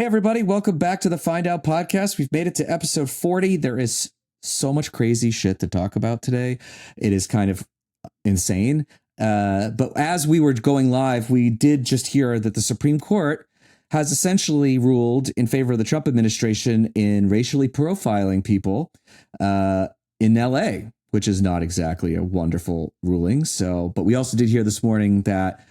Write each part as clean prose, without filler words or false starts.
Hey, everybody. Welcome back to the Find Out podcast. We've made it to episode 40. There is so much crazy shit to talk about today. It is kind of insane. But as we were going live, we did just hear that the Supreme Court has essentially ruled in favor of the Trump administration in racially profiling people in LA, which is not exactly a wonderful ruling. But we also did hear this morning that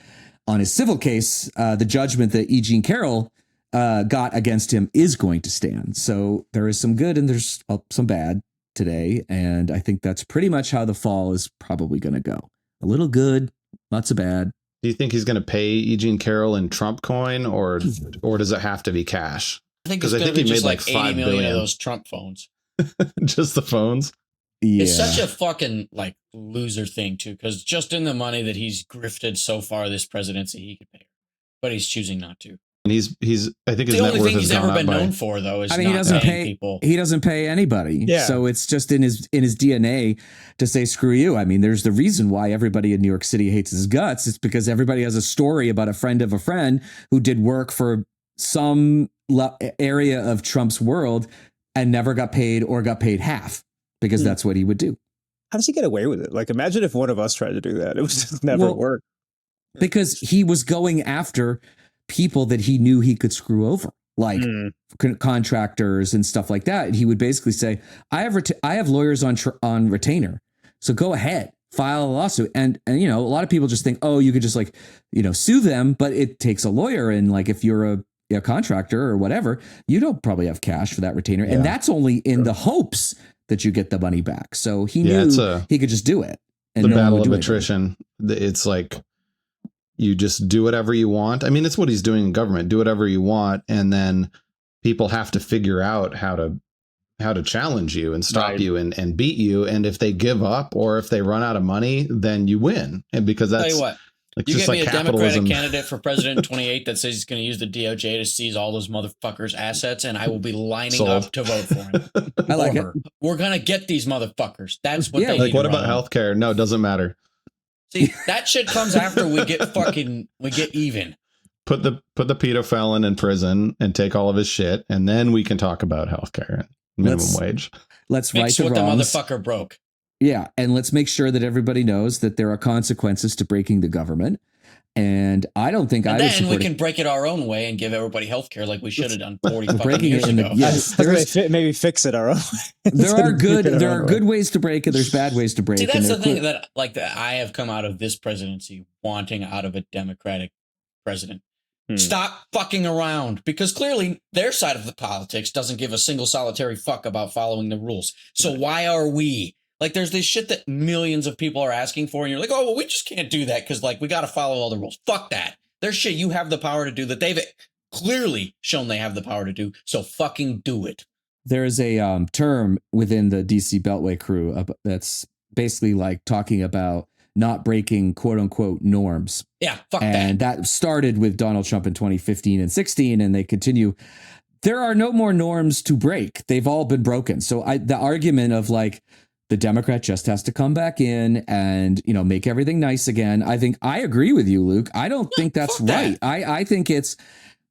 on his civil case, the judgment that E. Jean Carroll got against him is going to stand. So there is some good and there's some bad today. And I think that's pretty much how the fall is probably going to go. A little good, lots of bad. Do you think he's going to pay E. Jean Carroll in Trump coin or does it have to be cash? I think it's going to be just like 80 million of those Trump phones. Just the phones? Yeah. It's such a fucking like loser thing too, because just in the money that he's grifted so far this presidency, he could pay her, but he's choosing not to. And he's I think his the net only worth thing has he's gone ever up been by, known for though is I mean, not he doesn't paying pay people. He doesn't pay anybody. Yeah. So it's just in his DNA to say screw you. I mean, there's the reason why everybody in New York City hates his guts. It's because everybody has a story about a friend of a friend who did work for some area of Trump's world and never got paid or got paid half because that's what he would do. How does he get away with it? Like, imagine if one of us tried to do that. It would just never work. Because he was going after people that he knew he could screw over, like contractors and stuff like that. And he would basically say, I have lawyers on retainer. So go ahead, file a lawsuit. And you know, a lot of people just think, oh, you could just like, you know, sue them. But it takes a lawyer. And like, if you're a contractor or whatever, you don't probably have cash for that retainer. Yeah. And that's only in the hopes that you get the money back. So he knew he could just do it. And the battle of attrition. It's like, you just do whatever you want. I mean, it's what he's doing in government. Do whatever you want. And then people have to figure out how to challenge you and stop you and beat you. And if they give up or if they run out of money, then you win. And because that's... Tell you what. Like, you get me a Democratic candidate for president in 28 that says he's going to use the DOJ to seize all those motherfuckers' assets, and I will be lining up to vote for him. I like it. We're going to get these motherfuckers. That's what they like. need. What about healthcare? No, it doesn't matter. See, that shit comes after we get even. Put the pedophile in prison and take all of his shit, and then we can talk about healthcare and minimum wage. Let's right the wrongs. The motherfucker broke. Yeah, and let's make sure that everybody knows that there are consequences to breaking the government. And I don't think and then we can break it our own way and give everybody health care like we should have done 40 fucking years ago. Yes, maybe fix it our own way. There are good ways to break it. There's bad ways to break it. See, that's the thing that I have come out of this presidency wanting out of a Democratic president. Stop fucking around, because clearly their side of the politics doesn't give a single solitary fuck about following the rules. So why are we? Like, there's this shit that millions of people are asking for, and you're like, oh, well, we just can't do that because, like, we got to follow all the rules. Fuck that. There's shit you have the power to do that they've clearly shown they have the power to do, so fucking do it. There is a term within the DC Beltway crew that's basically like talking about not breaking quote-unquote norms. Yeah, fuck that. And that started with Donald Trump in 2015 and 16, and they continue. There are no more norms to break. They've all been broken. So the argument of, like, the Democrat just has to come back in and, you know, make everything nice again. I think I agree with you, Luke. I don't think that's right. I think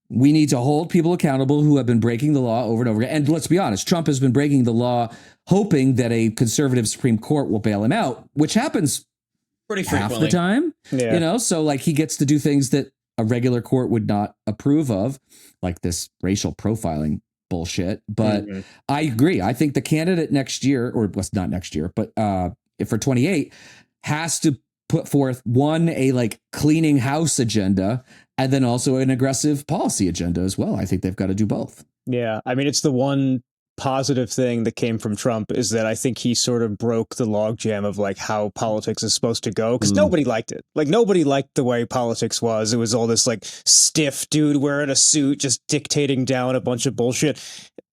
we need to hold people accountable who have been breaking the law over and over again. And let's be honest, Trump has been breaking the law, hoping that a conservative Supreme Court will bail him out, which happens pretty frequently half the time. Yeah. You know, so like he gets to do things that a regular court would not approve of, like this racial profiling bullshit. But I agree. I think the candidate next year, or was not next year, but for 28 has to put forth a like cleaning house agenda and then also an aggressive policy agenda as well. I think they've got to do both. Yeah. I mean, it's the one positive thing that came from Trump is that I think he sort of broke the logjam of like how politics is supposed to go, because nobody liked it. Like, nobody liked the way politics was. It was all this like stiff dude wearing a suit just dictating down a bunch of bullshit.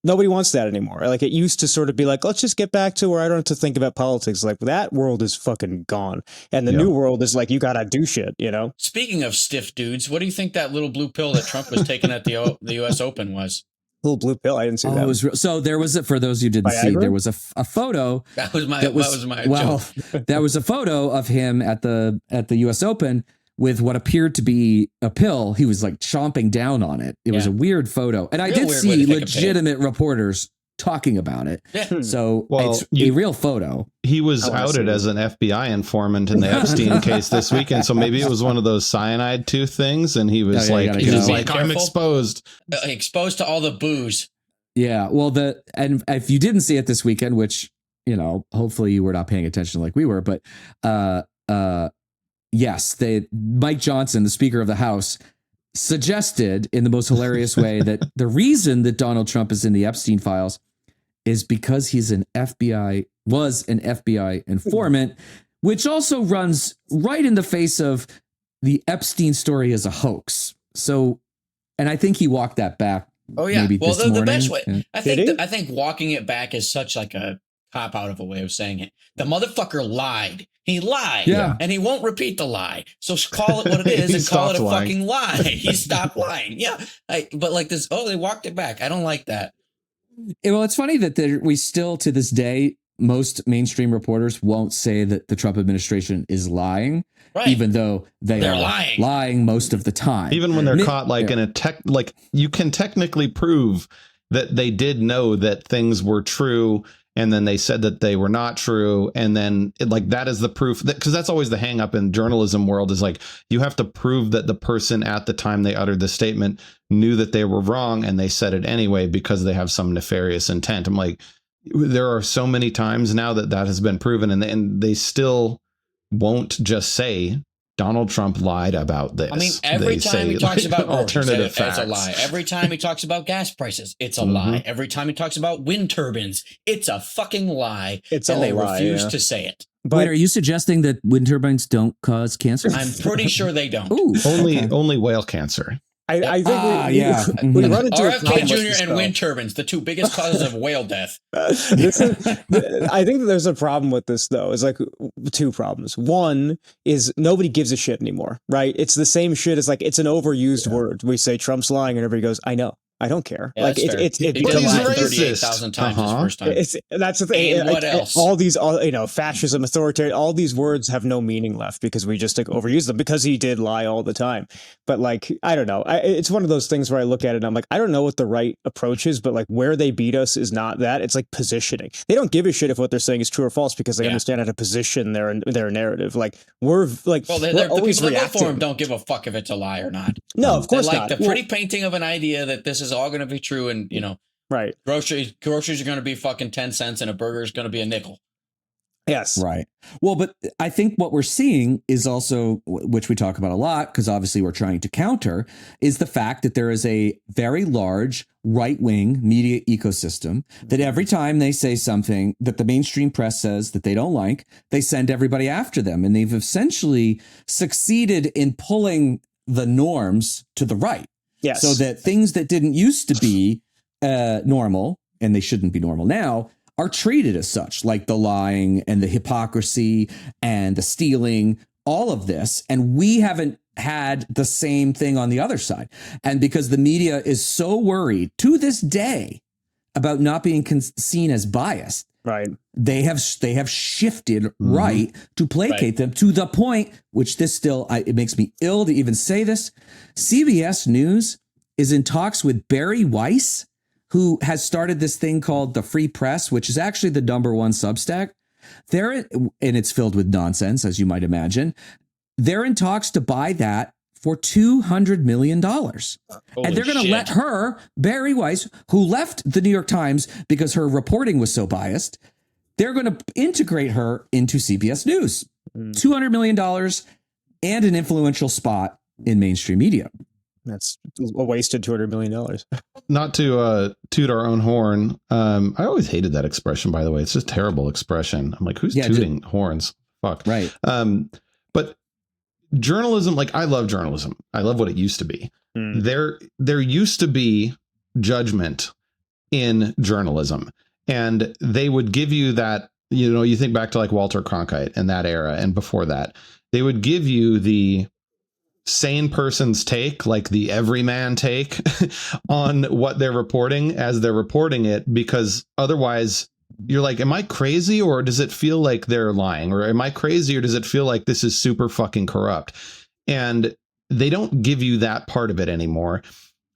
Nobody wants that anymore. Like, it used to sort of be like, let's just get back to where I don't have to think about politics. Like, that world is fucking gone. And the new world is like, you got to do shit, you know? Speaking of stiff dudes, what do you think that little blue pill that Trump was taking at the U.S. Open was? Little blue pill. I didn't see that. So there was for those who didn't see, there was a photo. That was my joke. There was a photo of him at the U.S. Open with what appeared to be a pill. He was like chomping down on it. It was a weird photo. And I did see legitimate reporters talking about it. Yeah. So it's a real photo. He was outed as an FBI informant in the Epstein case this weekend. So maybe it was one of those cyanide tooth things. And he was I'm exposed. Exposed to all the booze. Yeah. Well, and if you didn't see it this weekend, which, you know, hopefully you were not paying attention like we were, but yes, Mike Johnson, the Speaker of the House, suggested in the most hilarious way that the reason that Donald Trump is in the Epstein files is because was an FBI informant, which also runs right in the face of the Epstein story as a hoax. So, and I think he walked that back. Oh yeah. Maybe well, the best way. Yeah. I think walking it back is such like a cop out of a way of saying it. The motherfucker lied. He lied. Yeah. And he won't repeat the lie. So call it what it is and call it a fucking lie. He stopped lying. Yeah. But like this, they walked it back. I don't like that. Well, it's funny that we still, to this day, most mainstream reporters won't say that the Trump administration is lying, even though they're lying most of the time. Even when they're caught in a you can technically prove that they did know that things were true. And then they said that they were not true. And then that is the proof, because that's always the hang up in journalism world, is like, you have to prove that the person at the time they uttered the statement knew that they were wrong and they said it anyway because they have some nefarious intent. I'm like, there are so many times now that has been proven, and they still won't just say Donald Trump lied about this. I mean, every time he talks about alternative facts, it's a lie. Every time he talks about gas prices, it's a lie. Every time he talks about wind turbines, it's a fucking lie. They refuse to say it. But wait, are you suggesting that wind turbines don't cause cancer? I'm pretty sure they don't. Ooh, only whale cancer. I think we run into RFK Jr. and wind turbines, the two biggest causes of whale death. I think that there's a problem with this, though. It's like two problems. One is nobody gives a shit anymore, right? It's the same shit as it's an overused word. We say Trump's lying and everybody goes, I know. I don't care. Yeah, it's 38,000 times his first time. That's the thing. And what else? All these, fascism, authoritarian, all these words have no meaning left because we just overuse them because he did lie all the time. But I don't know. It's one of those things where I look at it and I'm like, I don't know what the right approach is, but where they beat us is not that. It's positioning. They don't give a shit if what they're saying is true or false because they understand how to position their narrative. The we're people always that vote reacting. for him don't give a fuck if it's a lie or not. No, of course not. not. The pretty painting of an idea that this is all going to be true, and right. Groceries are going to be fucking 10 cents, and a burger is going to be a nickel. Yes. Right. Well, but I think what we're seeing is also, which we talk about a lot, because obviously we're trying to counter, is the fact that there is a very large right-wing media ecosystem that every time they say something that the mainstream press says that they don't like, they send everybody after them. And they've essentially succeeded in pulling the norms to the right. Yes. So that things that didn't used to be normal, and they shouldn't be normal now, are treated as such, like the lying and the hypocrisy and the stealing, all of this. And we haven't had the same thing on the other side. And because the media is so worried to this day about not being seen as biased, right, they have shifted right to placate them to the point, which this still, it makes me ill to even say this. CBS News is in talks with Bari Weiss, who has started this thing called the Free Press, which is actually the #1 Substack. And it's filled with nonsense, as you might imagine. They're in talks to buy that for $200 million. And they're going to let her, Bari Weiss, who left the New York Times because her reporting was so biased, they're going to integrate her into CBS News. $200 million and an influential spot in mainstream media. That's a wasted $200 million. Not to toot our own horn. I always hated that expression, by the way. It's just a terrible expression. I'm like, who's tooting horns? Fuck. Right. But journalism, I love journalism. I love what it used to be. There used to be judgment in journalism, and they would give you that, you think back to Walter Cronkite and that era. And before that, they would give you the sane person's take, the everyman take on what they're reporting as they're reporting it, because otherwise you're like, am I crazy, or does it feel like they're lying, or am I crazy, or does it feel like this is super fucking corrupt? And they don't give you that part of it anymore.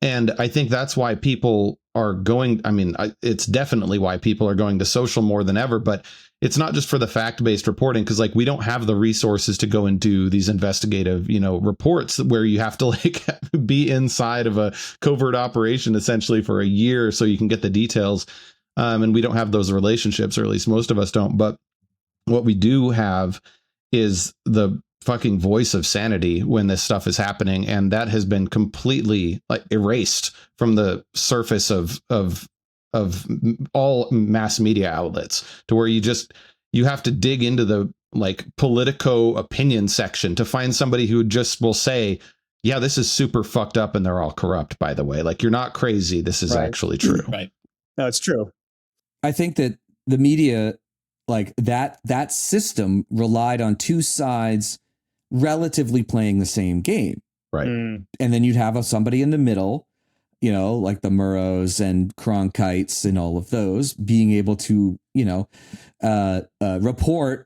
And I think that's why people are going. I mean, it's definitely why people are going to social more than ever. But it's not just for the fact-based reporting, because like we don't have the resources to go and do these investigative, reports where you have to like be inside of a covert operation essentially for a year so you can get the details. And we don't have those relationships, or at least most of us don't. But what we do have is the fucking voice of sanity when this stuff is happening, and that has been completely like erased from the surface of all mass media outlets, to where you have to dig into the like Politico opinion section to find somebody who just will say, yeah, this is super fucked up and they're all corrupt, by the way. Like, you're not crazy, this is actually true. Right. No, it's true. I think that the media, like that system, relied on two sides relatively playing the same game. Right. And then you'd have somebody in the middle, like the Murrows and Cronkites and all of those, being able to, report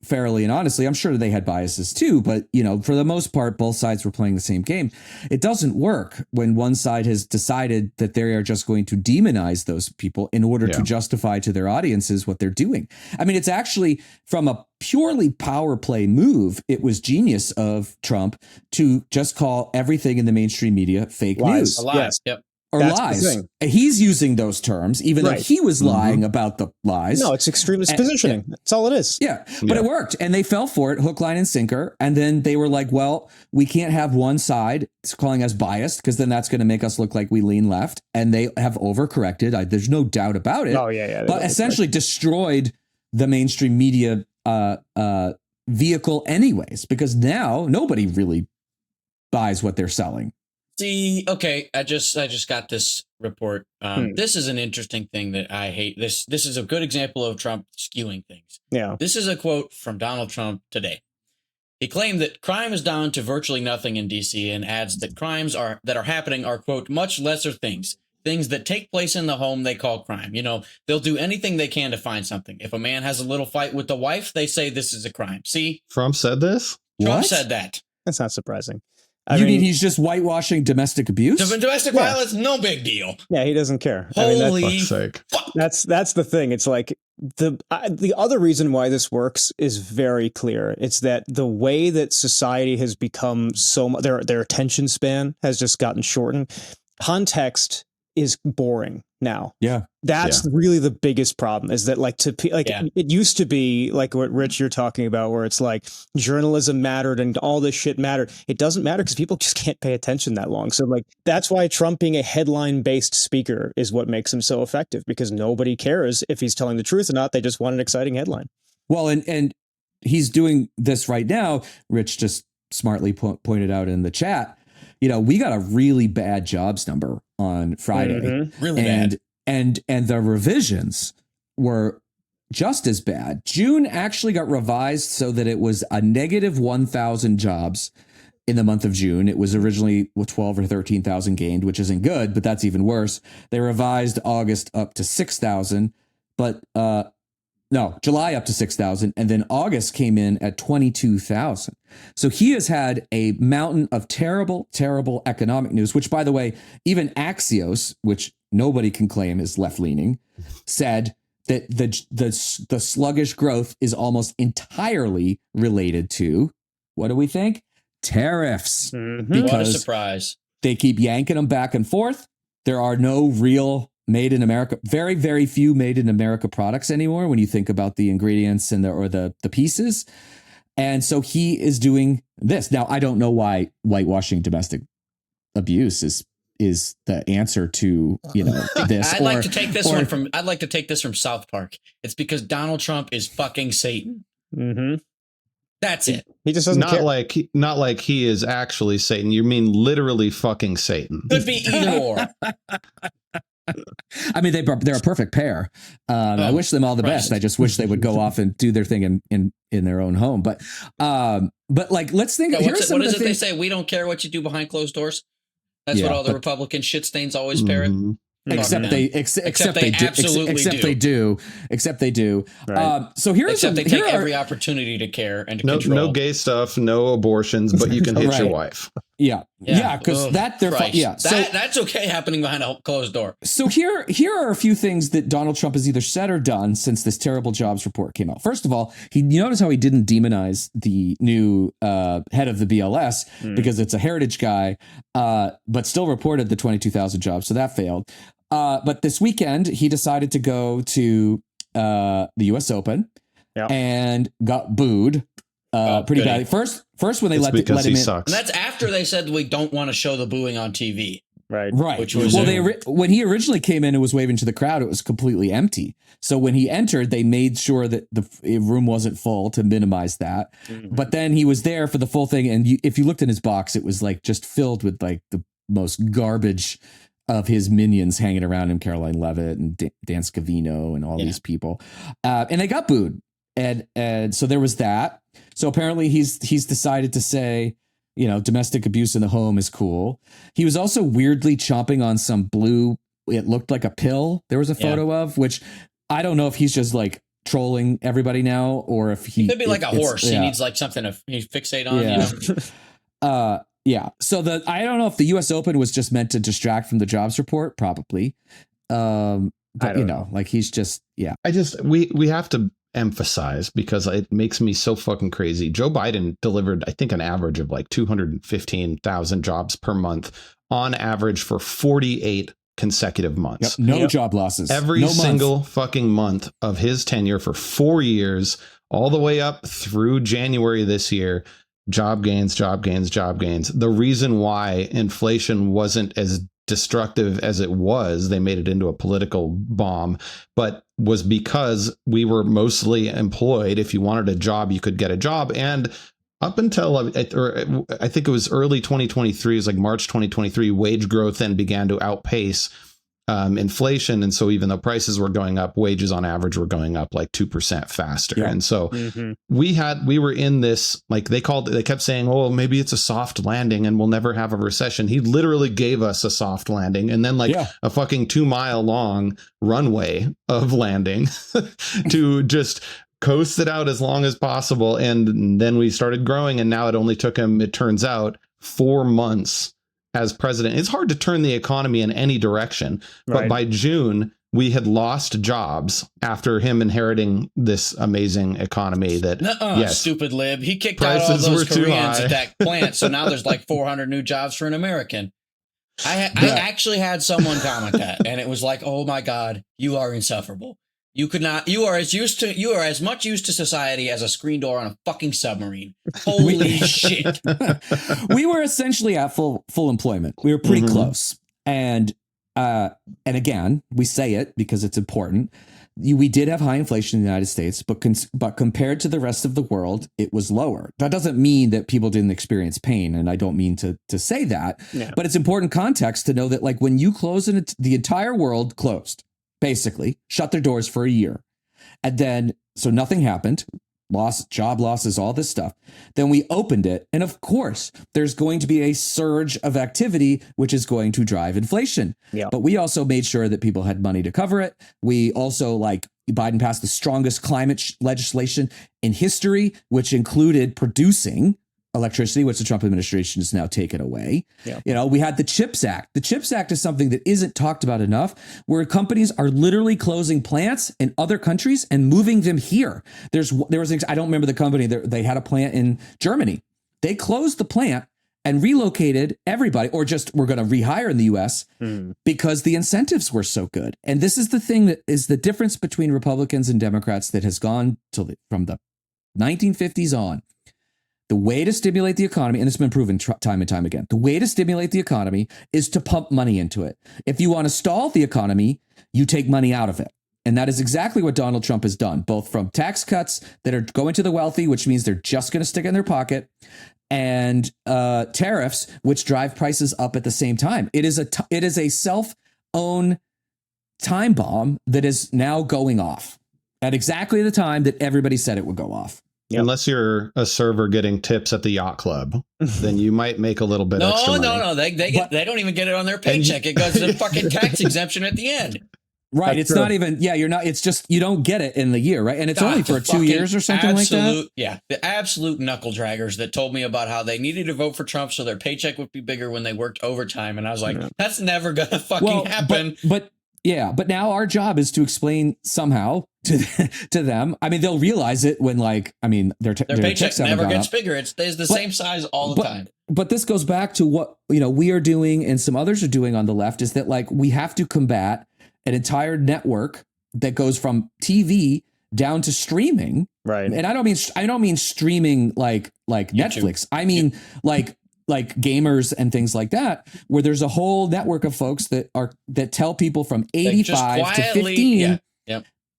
fairly and honestly. I'm sure they had biases too, but for the most part, both sides were playing the same game. It doesn't work when one side has decided that they are just going to demonize those people in order to justify to their audiences what they're doing. I mean, it's actually, from a purely power play move, it was genius of Trump to just call everything in the mainstream media fake news. Yes. Yep. Or That's lies. He's using those terms, even though he was lying about the lies. No, it's extremist positioning. That's all it is. Yeah, but it worked, and they fell for it, hook, line, and sinker. And then they were like, well, we can't have one side calling us biased, because then that's going to make us look like we lean left. And they have overcorrected. There's no doubt about it. Oh, yeah. But essentially destroyed the mainstream media vehicle anyways, because now nobody really buys what they're selling. See, okay, I just got this report. This is an interesting thing that I hate. This is a good example of Trump skewing things. Yeah. This is a quote from Donald Trump today. He claimed that crime is down to virtually nothing in D.C. and adds that crimes that are happening are, quote, much lesser things that take place in the home they call crime. They'll do anything they can to find something. If a man has a little fight with the wife, they say this is a crime. See? Trump said this? Trump said that. That's not surprising. I mean, he's just whitewashing domestic abuse? Domestic violence, no big deal. Yeah, he doesn't care. Holy fuck. That's the thing. It's like the other reason why this works is very clear. It's that the way that society has become so much, their attention span has just gotten shortened. Context is boring now. Yeah. That's really the biggest problem, is that it used to be like what Rich you're talking about, where it's like journalism mattered and all this shit mattered. It doesn't matter because people just can't pay attention that long. So like, that's why Trump being a headline based speaker is what makes him so effective, because nobody cares if he's telling the truth or not. They just want an exciting headline. Well, and he's doing this right now. Rich just smartly pointed out in the chat, we got a really bad jobs number on Friday. Really bad. And the revisions were just as bad. June actually got revised so that it was a negative 1,000 jobs in the month of June. It was originally 12 or 13,000 gained, which isn't good, but that's even worse. They revised August up to 6,000, but July up to 6,000, and then August came in at 22,000. So he has had a mountain of terrible, terrible economic news, which, by the way, even Axios, which nobody can claim is left-leaning, said that the sluggish growth is almost entirely related to, what do we think? Tariffs. What a surprise. They keep yanking them back and forth. There are no real made in America, very, very few made in America products anymore when you think about the ingredients and the pieces. And so he is doing this. Now, I don't know why whitewashing domestic abuse is the answer to, this. I'd like to take this from South Park. It's because Donald Trump is fucking Satan. Mm-hmm. That's it. He just doesn't care. Not like he is actually Satan. You mean literally fucking Satan. Could be either or. I mean, they're a perfect pair. I wish them all the best. I just wish they would go off and do their thing in their own home. But like, let's think. What is it they say? We don't care what you do behind closed doors. That's what all the Republican shit stains always parrot. Except they do. Right. So here's Except they take every opportunity to care and to control. No gay stuff, no abortions, but you can hit your wife. Yeah, because that's okay happening behind a closed door. So here are a few things that Donald Trump has either said or done since this terrible jobs report came out. First of all, you notice how he didn't demonize the new head of the BLS because it's a heritage guy, but still reported the 22,000 jobs, so that failed. But this weekend, he decided to go to the U.S. Open and got booed. Pretty badly. First when they let him in, sucks. And that's after they said we don't want to show the booing on TV. Right. Which was when he originally came in and was waving to the crowd, it was completely empty. So when he entered, they made sure that the room wasn't full to minimize that. Mm-hmm. But then he was there for the full thing, and if you looked in his box, it was like just filled with like the most garbage of his minions hanging around him, Caroline Levitt and Dan Scavino and all these people, and they got booed. And so there was that. So apparently he's decided to say, domestic abuse in the home is cool. He was also weirdly chomping on some blue. It looked like a pill. There was a photo of, which I don't know if he's just like trolling everybody now or if he could be like a horse. He needs like something to fixate on. So I don't know if the U.S. Open was just meant to distract from the jobs report. Probably. But like he's just we have to emphasize, because it makes me so fucking crazy. Joe Biden delivered, I think, an average of like 215,000 jobs per month on average for 48 consecutive months. No job losses. Every single fucking month of his tenure for 4 years, all the way up through January this year. Job gains, job gains, job gains. The reason why inflation wasn't as destructive as it was, they made it into a political bomb, but was because we were mostly employed. If you wanted a job, you could get a job. And up until, I think it was early 2023, it was like March 2023, wage growth then began to outpace inflation. And so even though prices were going up, wages on average were going up like 2% faster. And so we were in this, like they kept saying, oh, maybe it's a soft landing and we'll never have a recession. He literally gave us a soft landing and then a fucking 2-mile long runway of landing to just coast it out as long as possible. And then we started growing, and now it only took him, it turns out, 4 months as president. It's hard to turn the economy in any direction, but by June we had lost jobs after him inheriting this amazing economy that stupid lib. He kicked out all those Koreans at that plant, so now there's like 400 new jobs for an American. I actually had someone comment that, and it was like, oh my God, you are insufferable. You could not. You are as much used to society as a screen door on a fucking submarine. Holy shit! We were essentially at full employment. We were pretty close, and again, we say it because it's important. We did have high inflation in the United States, but compared to the rest of the world, it was lower. That doesn't mean that people didn't experience pain, and I don't mean to say that. No. But it's important context to know that, like, when you close the entire world closed. Basically shut their doors for a year. And then, so nothing happened, job losses, all this stuff. Then we opened it. And of course, there's going to be a surge of activity, which is going to drive inflation. Yeah. But we also made sure that people had money to cover it. We also, Biden passed the strongest climate legislation in history, which included producing electricity, which the Trump administration has now taken away. Yeah. We had the CHIPS Act. The CHIPS Act is something that isn't talked about enough, where companies are literally closing plants in other countries and moving them here. There was I don't remember the company. They had a plant in Germany. They closed the plant and relocated everybody, or just we're going to rehire in the U.S. Because the incentives were so good. And this is the thing that is the difference between Republicans and Democrats that has gone from the 1950s on. The way to stimulate the economy, and it's been proven time and time again, the way to stimulate the economy is to pump money into it. If you want to stall the economy, you take money out of it. And that is exactly what Donald Trump has done, both from tax cuts that are going to the wealthy, which means they're just going to stick it in their pocket, and tariffs, which drive prices up at the same time. It is a self-owned time bomb that is now going off at exactly the time that everybody said it would go off. Yep. Unless you're a server getting tips at the yacht club, then you might make a little bit extra money. No. They don't even get it on their paycheck. It goes to the fucking tax exemption at the end. Right. That's it's true. not even, you're not, it's just, you don't get it in the year, right? And it's only for 2 years or something like that. Yeah. The absolute knuckle draggers that told me about how they needed to vote for Trump so their paycheck would be bigger when they worked overtime. And I was like, that's never going to fucking happen. But now our job is to explain somehow to them. I mean, they'll realize it when their paycheck never gets bigger. It stays the same size all the time. But this goes back to what, we are doing and some others are doing on the left is that we have to combat an entire network that goes from TV down to streaming. Right. And I don't mean streaming like Netflix. I mean like gamers and things like that, where there's a whole network of folks that tell people from 85 to 15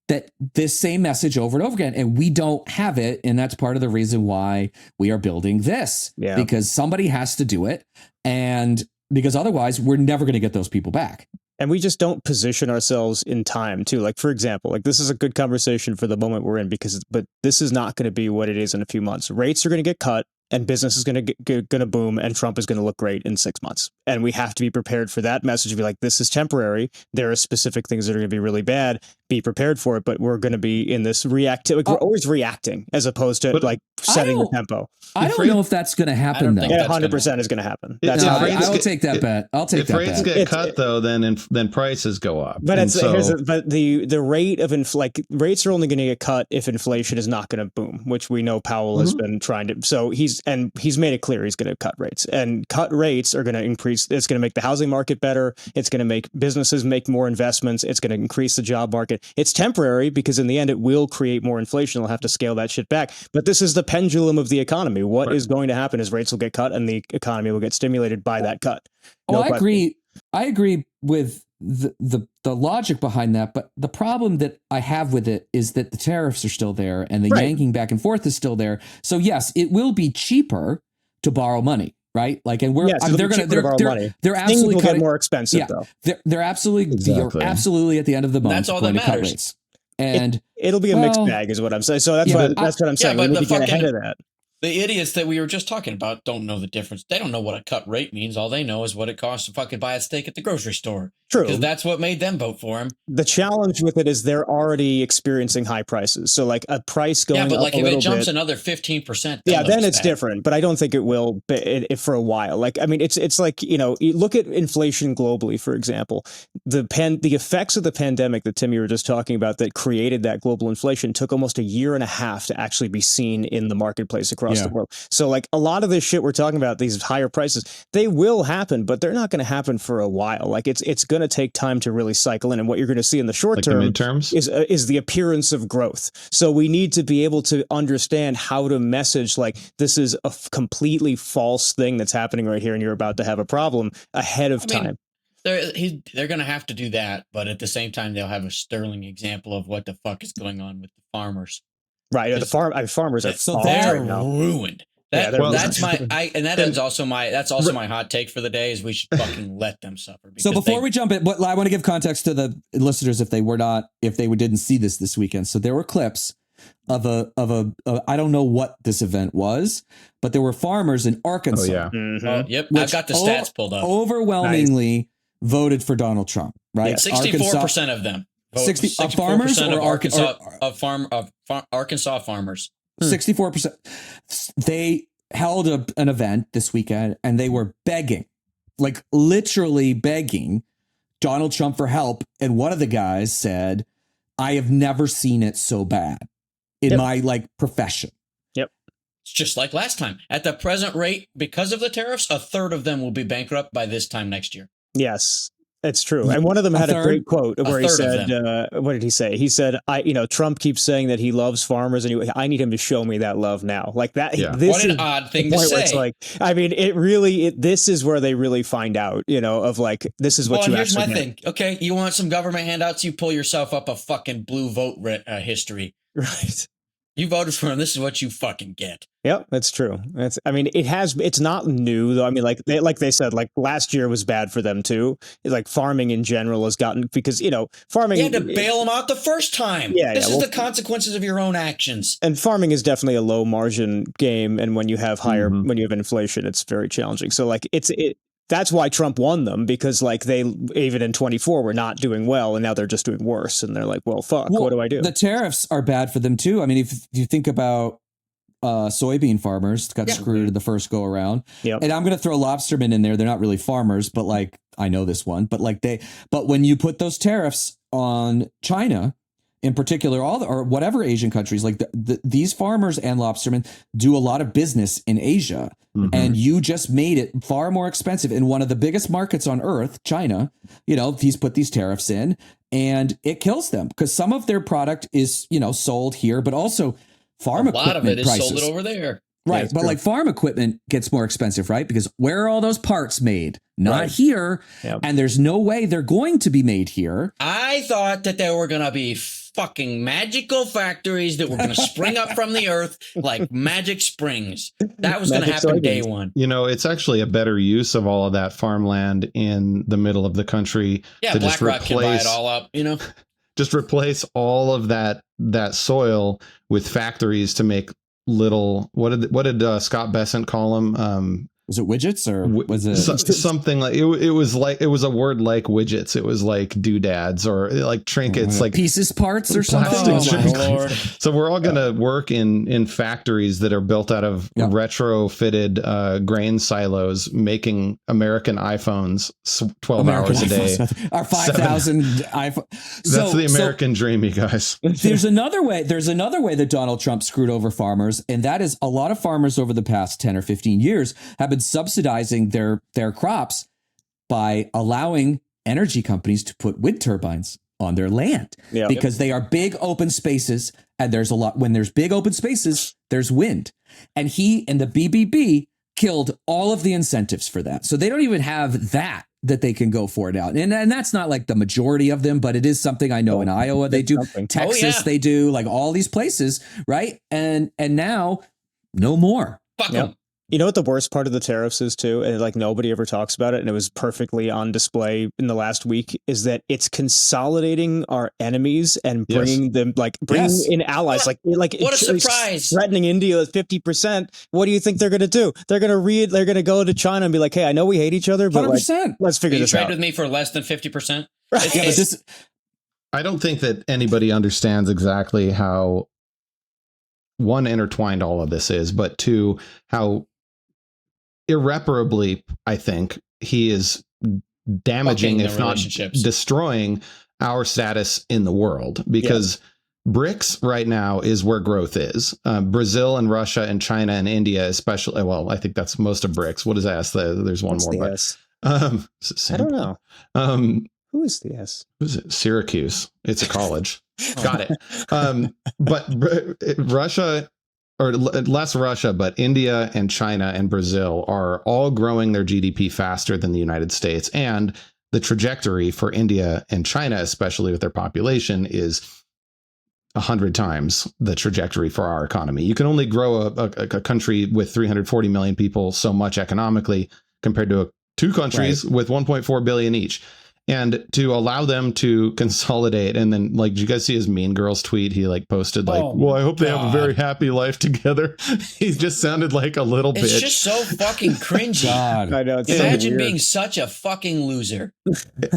that this same message over and over again. And we don't have it. And that's part of the reason why we are building this, because somebody has to do it. And because otherwise we're never going to get those people back. And we just don't position ourselves in time too. Like, for example, this is a good conversation for the moment we're in but this is not going to be what it is in a few months. Rates are going to get cut and business is going to boom and Trump is going to look great in 6 months. And we have to be prepared for that message to be like, this is temporary. There are specific things that are going to be really bad. Be prepared for it. But we're going to be in this reactive. We're always reacting as opposed to setting the tempo. I don't know if that's going to happen though. Yeah, 100% is going to happen. That's I will take that bet. I'll take that bet. If rates get cut though, then prices go up. But the rate of rates are only going to get cut if inflation is not going to boom, which we know Powell has been trying to. So he's made it clear he's going to cut rates, and cut rates are going to increase. It's going to make the housing market better. It's going to make businesses make more investments. It's going to increase the job market. It's temporary because in the end it will create more inflation. They'll have to scale that shit back. But this is the pendulum of the economy. What is going to happen is rates will get cut and the economy will get stimulated by that cut. I agree with the logic behind that, but the problem that I have with it is that the tariffs are still there and the yanking back and forth is still there. So yes, it will be cheaper to borrow money, right? They're absolutely get more expensive though. They're absolutely at the end of the month. That's all that matters. Rates. And it'll be a mixed bag is what I'm saying. So that's what I'm saying. We need to get ahead of that. The idiots that we were just talking about don't know the difference. They don't know what a cut rate means. All they know is what it costs to fucking buy a steak at the grocery store. True. Because that's what made them vote for him. The challenge with it is they're already experiencing high prices. So a price going up a little bit. Yeah, but if it jumps another 15%. Then it's different. But I don't think it will for a while. It's like, you look at inflation globally, for example. The effects of the pandemic that Tim, you were just talking about that created that global inflation took almost a year and a half to actually be seen in the marketplace across the world. So a lot of this shit we're talking about, these higher prices, they will happen, but they're not going to happen for a while. It's going to take time to really cycle in. And what you're going to see in the short term is the appearance of growth. So we need to be able to understand how to message this is a completely false thing that's happening right here and you're about to have a problem ahead of time. They're going to have to do that. But at the same time, they'll have a sterling example of what the fuck is going on with the farmers. Right. Farmers are they're ruined. That's also my hot take for the day is we should fucking let them suffer. So before we jump in, I want to give context to the listeners if they didn't see this weekend. So there were clips of a I don't know what this event was, but there were farmers in Arkansas. Oh yeah. Mm-hmm. Yep. I've got the stats pulled up. Voted for Donald Trump. Right. 64% of them. 60 farmers or Arkansas farmers. 64%. They held an event this weekend and they were begging, literally begging Donald Trump for help. And one of the guys said, I have never seen it so bad in my profession. Yep. It's just like last time. At the present rate, because of the tariffs, a third of them will be bankrupt by this time next year. Yes. It's true. And one of them had a great quote where he said, what did he say? He said, Trump keeps saying that he loves farmers and I need him to show me that love now. Like that. Yeah. What an odd thing to say. It's this is where they really find out, this is what you here's actually my thing. Okay. You want some government handouts? You pull yourself up a fucking blue vote history. Right. You voted for him. This is what you fucking get. Yep, that's true. It's not new though. I mean, like they said, like last year was bad for them too. Like farming in general has gotten, because, farming. You had to bail them out the first time. This is the consequences of your own actions. And farming is definitely a low margin game. And when you have when you have inflation, it's very challenging. So like that's why Trump won them, because like they, even in 24, were not doing well, and now they're just doing worse. And they're like, well, fuck, what do I do? The tariffs are bad for them too. I mean, if you think about soybean farmers got screwed in the first go around. Yep. And I'm going to throw lobstermen in there. They're not really farmers, but like, I know this one, but when you put those tariffs on China in particular, or whatever Asian countries, like these farmers and lobstermen do a lot of business in Asia. Mm-hmm. And you just made it far more expensive in one of the biggest markets on earth, China. He's put these tariffs in, and it kills them because some of their product is, sold here, but also farm equipment. A lot of it is sold over there. Right. Yeah, but like farm equipment gets more expensive, right? Because where are all those parts made? Not here. Yep. And there's no way they're going to be made here. I thought that there were going to be fucking magical factories that were going to spring up from the earth like magic springs. That was going to happen day one. It's actually a better use of all of that farmland in the middle of the country. Yeah, to BlackRock can buy it all up, Just replace all of that soil with factories to make little, what did Scott Bessent call them? Was it widgets or was it something like it was a word like widgets. It was like doodads or like trinkets, like pieces, parts or something. Oh, Lord. So we're all going to work in factories that are built out of retrofitted grain silos, making American iPhones 12 hours a day. Our 5,000 iPhone. That's the American dream, you guys. There's another way that Donald Trump screwed over farmers, and that is a lot of farmers over the past 10 or 15 years have been subsidizing their crops by allowing energy companies to put wind turbines on their land because they are big open spaces, and when there's big open spaces, there's wind. And he and the BBB killed all of the incentives for that. So they don't even have that they can go for it out. And that's not like the majority of them, but it is something I know in Iowa they do, Texas they do, like all these places, right? And now no more. Fuck them. You know what the worst part of the tariffs is too, and like nobody ever talks about it, and it was perfectly on display in the last week, is that it's consolidating our enemies and bringing them, like bringing in allies. Like what a surprise! Threatening India with 50%. What do you think they're going to do? They're going to go to China and be like, "Hey, I know we hate each other, but like, let's figure this out." Trade with me for less than 50%. Right. Yeah, but I don't think that anybody understands exactly how, one, intertwined all of this is, but two, how irreparably, I think, he is damaging, if not destroying, our status in the world, because BRICS right now is where growth is. Brazil and Russia and China and India, especially. Well, I think that's most of BRICS. What is S? There's one more, but I don't know. Who is the S? Who's it? Syracuse. It's a college. Got it. But Russia, or less Russia, but India and China and Brazil are all growing their GDP faster than the United States. And the trajectory for India and China, especially with their population, is 100 times the trajectory for our economy. You can only grow a country with 340 million people so much economically compared to two countries with 1.4 billion each. And to allow them to consolidate, and then, like, did you guys see his Mean Girls tweet? He like posted like, "Well, I hope they have a very happy life together." He just sounded like a little bitch. It's just so fucking cringy. God. I know. Imagine being such a fucking loser.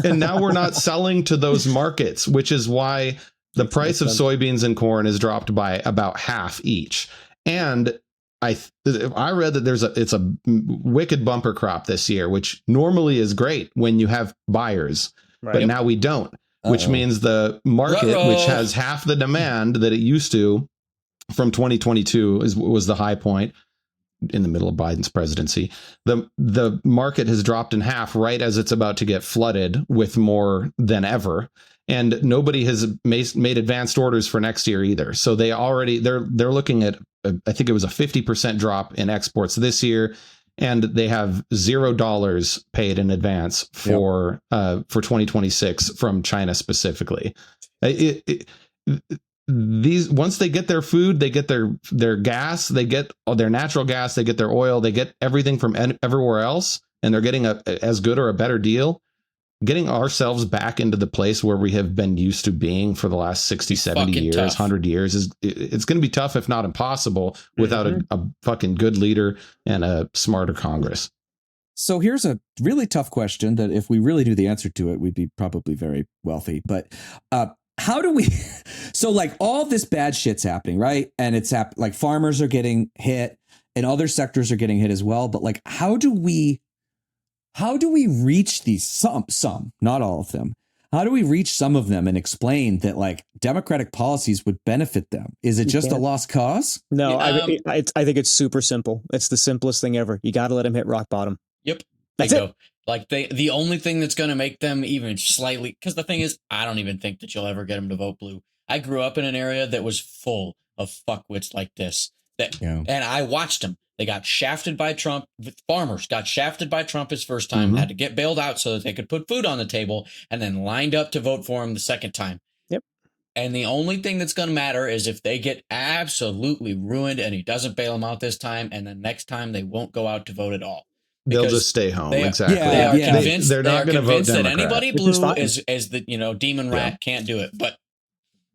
And now we're not selling to those markets, which is why the price of soybeans and corn is dropped by about half each. And I read that it's a wicked bumper crop this year, which normally is great when you have buyers, but now we don't, which means the market, which has half the demand that it used to from 2022 was the high point in the middle of Biden's presidency. The market has dropped in half right as it's about to get flooded with more than ever. And nobody has made advanced orders for next year either. So they're looking at, I think it was a 50% drop in exports this year, and they have $0 paid in advance for 2026 from China specifically. these, once they get their food, they get their gas, they get their natural gas, they get their oil, they get everything from everywhere else, and they're getting a as good or a better deal. Getting ourselves back into the place where we have been used to being for the last 60, 70 years, tough. 100 years it's going to be tough, if not impossible, without a fucking good leader and a smarter Congress. So here's a really tough question that if we really knew the answer to it, we'd be probably very wealthy. But how do we, so like all this bad shit's happening, right? And it's like farmers are getting hit and other sectors are getting hit as well. But like, how do we reach these, some, not all of them? How do we reach some of them and explain that like democratic policies would benefit them? Is it just a lost cause? No, I think it's super simple. It's the simplest thing ever. You got to let them hit rock bottom. Yep. That's it. Like the only thing that's going to make them even slightly, because the thing is, I don't even think that you'll ever get them to vote blue. I grew up in an area that was full of fuckwits like this. And I watched them. They got shafted by Trump. Farmers got shafted by Trump his first time, had to get bailed out so that they could put food on the table, and then lined up to vote for him the second time. Yep. And the only thing that's going to matter is if they get absolutely ruined and he doesn't bail them out this time, and then next time they won't go out to vote at all. They'll just stay home. Exactly. They are convinced. They're not going to vote that Democrat. anybody blue is the demon rat can't do it. But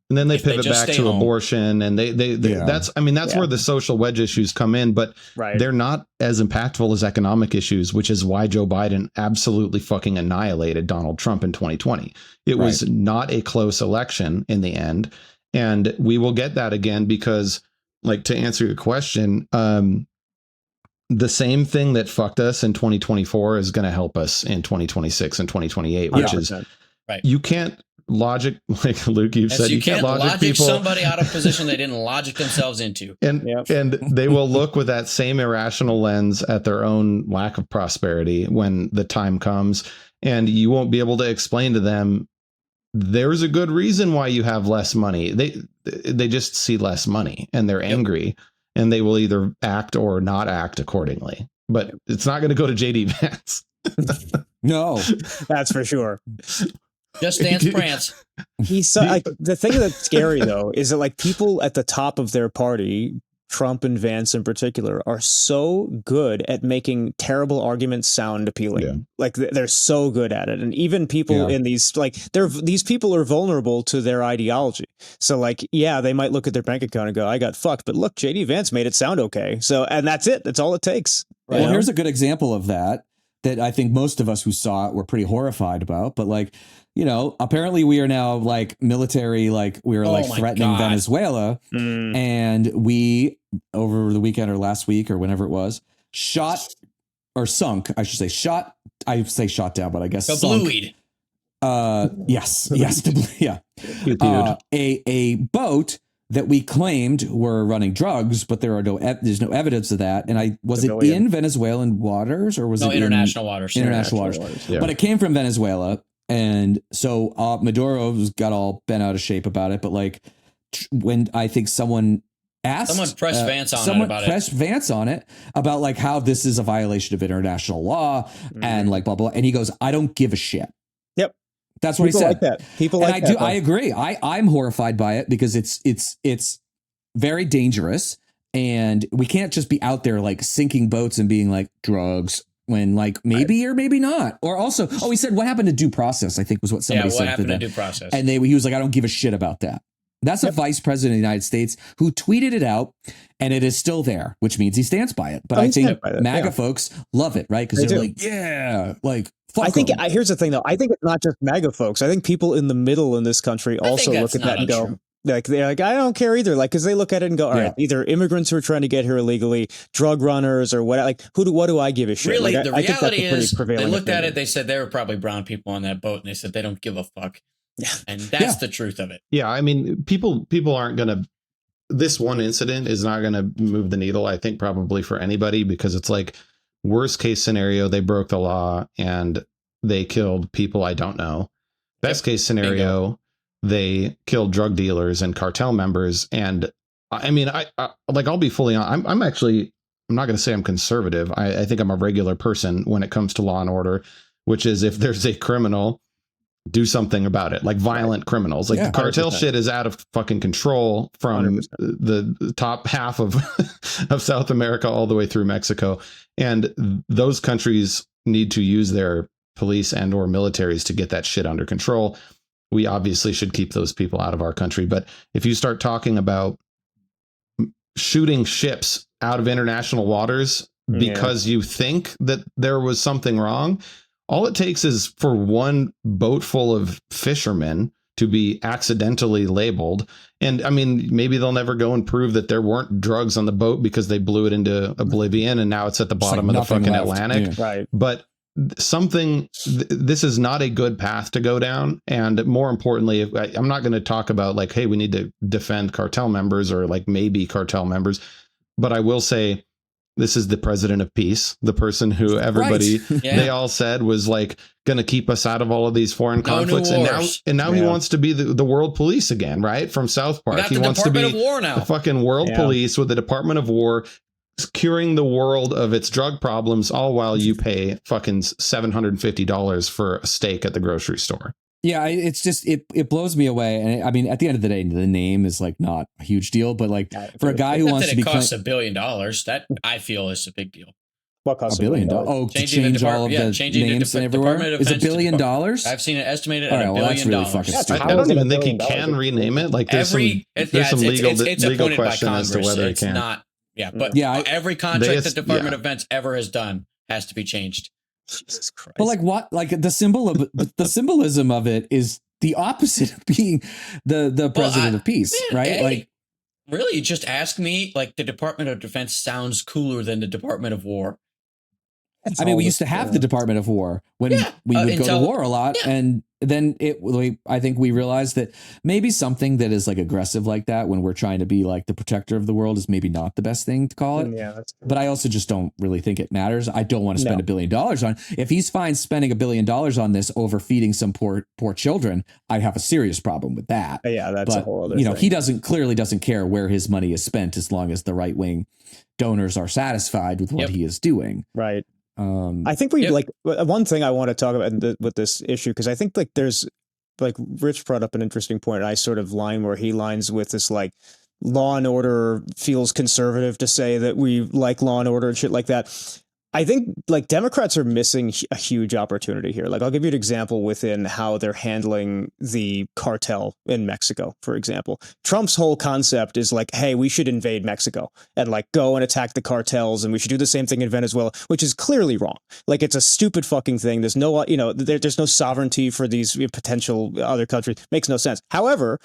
and then they pivot back to abortion, and they that's where the social wedge issues come in, but they're not as impactful as economic issues, which is why Joe Biden absolutely fucking annihilated Donald Trump in 2020. It was not a close election in the end, and we will get that again because, like, to answer your question, the same thing that fucked us in 2024 is going to help us in 2026 and 2028, which is you can't logic, like Luke, you've said, you can't logic people, somebody out of position they didn't logic themselves into. And they will look with that same irrational lens at their own lack of prosperity when the time comes, and you won't be able to explain to them there's a good reason why you have less money. They just see less money and they're angry, and they will either act or not act accordingly. But it's not going to go to JD Vance. No, that's for sure. Just dance, prance. He's so, like, the thing that's scary though is that like people at the top of their party, Trump and Vance in particular, are so good at making terrible arguments sound appealing. Yeah. Like they're so good at it, and even people in these these people are vulnerable to their ideology. So like, they might look at their bank account and go, "I got fucked," but look, JD Vance made it sound okay. So, and that's it. That's all it takes. Right? Well, here's a good example of that I think most of us who saw it were pretty horrified about, but like, apparently we are now like military, like we were threatening Venezuela. And we, over the weekend or last week or whenever it was, shot down, but I guess the blue weed. Yes. A boat that we claimed were running drugs, but there's no evidence of that. And was it in Venezuelan waters or was it international waters? International waters. Yeah. But it came from Venezuela. And so Maduro's got all bent out of shape about it. But like when I think someone pressed Vance on it about like how this is a violation of international law and like blah, blah. And he goes, "I don't give a shit." Yep. That's what People he said. like that. People like that. I agree. I'm horrified by it because it's very dangerous, and we can't just be out there like sinking boats and being like drugs when like maybe or maybe not. Or also, he said, "What happened to due process?" I think was what somebody said. What happened to due process? And he was like, "I don't give a shit about that." That's a vice president of the United States who tweeted it out, and it is still there, which means he stands by it. But I think MAGA folks love it, right? Because they're like, fuck. I think here's the thing, though. I think it's not just MAGA folks. I think people in the middle in this country also look at that and go, they're like, I don't care either. Like, because they look at it and go, all right, either immigrants who are trying to get here illegally, drug runners, or what? Like, what do I give a shit? Really, like, the reality is, they looked at it. They said there were probably brown people on that boat, and they said they don't give a fuck. Yeah, and that's the truth of it. Yeah, I mean, people aren't going to. This one incident is not going to move the needle, I think, probably for anybody, because it's like worst case scenario, they broke the law and they killed people I don't know. Best case scenario, they killed drug dealers and cartel members. And I mean, I'll be fully on. I'm not going to say I'm conservative. I think I'm a regular person when it comes to law and order, which is if there's a criminal do something about it, like violent criminals. Like Yeah, the cartel 100%. shit is out of fucking control from 100%. the top half of of South America all the way through Mexico, and those countries need to use their police and or militaries to get that shit under control. We obviously should keep those people out of our country, but if you start talking about shooting ships out of international waters because you think that there was something wrong, all it takes is for one boat full of fishermen to be accidentally labeled. And I mean, maybe they'll never go and prove that there weren't drugs on the boat because they blew it into oblivion and now it's at the bottom like of the fucking left. Atlantic. Yeah. Right. But this is not a good path to go down. And more importantly, I'm not going to talk about like, hey, we need to defend cartel members or like maybe cartel members. But I will say, this is the president of peace, the person who everybody, they all said was like going to keep us out of all of these foreign conflicts. And now he wants to be the world police again, right? From South Park. He wants to be the fucking world police with the Department of War, curing the world of its drug problems, all while you pay fucking $750 for a steak at the grocery store. Yeah, it's just it blows me away. And I mean, at the end of the day, the name is like not a huge deal, but like for a guy who wants to be, it costs $1 billion. That I feel is a big deal. What costs $1 billion? Oh, to change all of the names and everywhere. Is $1 billion? I've seen it estimated at $1 billion. That's really fucking stupid. I don't even think he can rename it. Like there's some legal question as to whether it can. Not, but every contract the Department of Defense ever has done has to be changed. Jesus Christ. But like what? Like the symbolism of it is the opposite of being the president of peace, right? Hey, like, really, just ask me. Like the Department of Defense sounds cooler than the Department of War. I mean, we used to have the Department of War when we would go to war a lot, and then I think we realized that maybe something that is like aggressive like that when we're trying to be like the protector of the world is maybe not the best thing to call it. Yeah, that's true. But I also just don't really think it matters. I don't want to spend $1 billion on. If he's fine spending $1 billion on this over feeding some poor children, I have a serious problem with that. Yeah, that's a whole other. He clearly doesn't care where his money is spent as long as the right wing donors are satisfied with what he is doing. Right. I think like one thing I want to talk about with this issue, because I think like there's like Rich brought up an interesting point. And I sort of line where he lines with this like Law and Order feels conservative to say that we like Law and Order and shit like that. I think like Democrats are missing a huge opportunity here. Like I'll give you an example within how they're handling the cartel in Mexico, for example. Trump's whole concept is like, hey, we should invade Mexico and like go and attack the cartels, and we should do the same thing in Venezuela, which is clearly wrong. Like it's a stupid fucking thing. There's no, there's no sovereignty for these potential other countries. Makes no sense. However,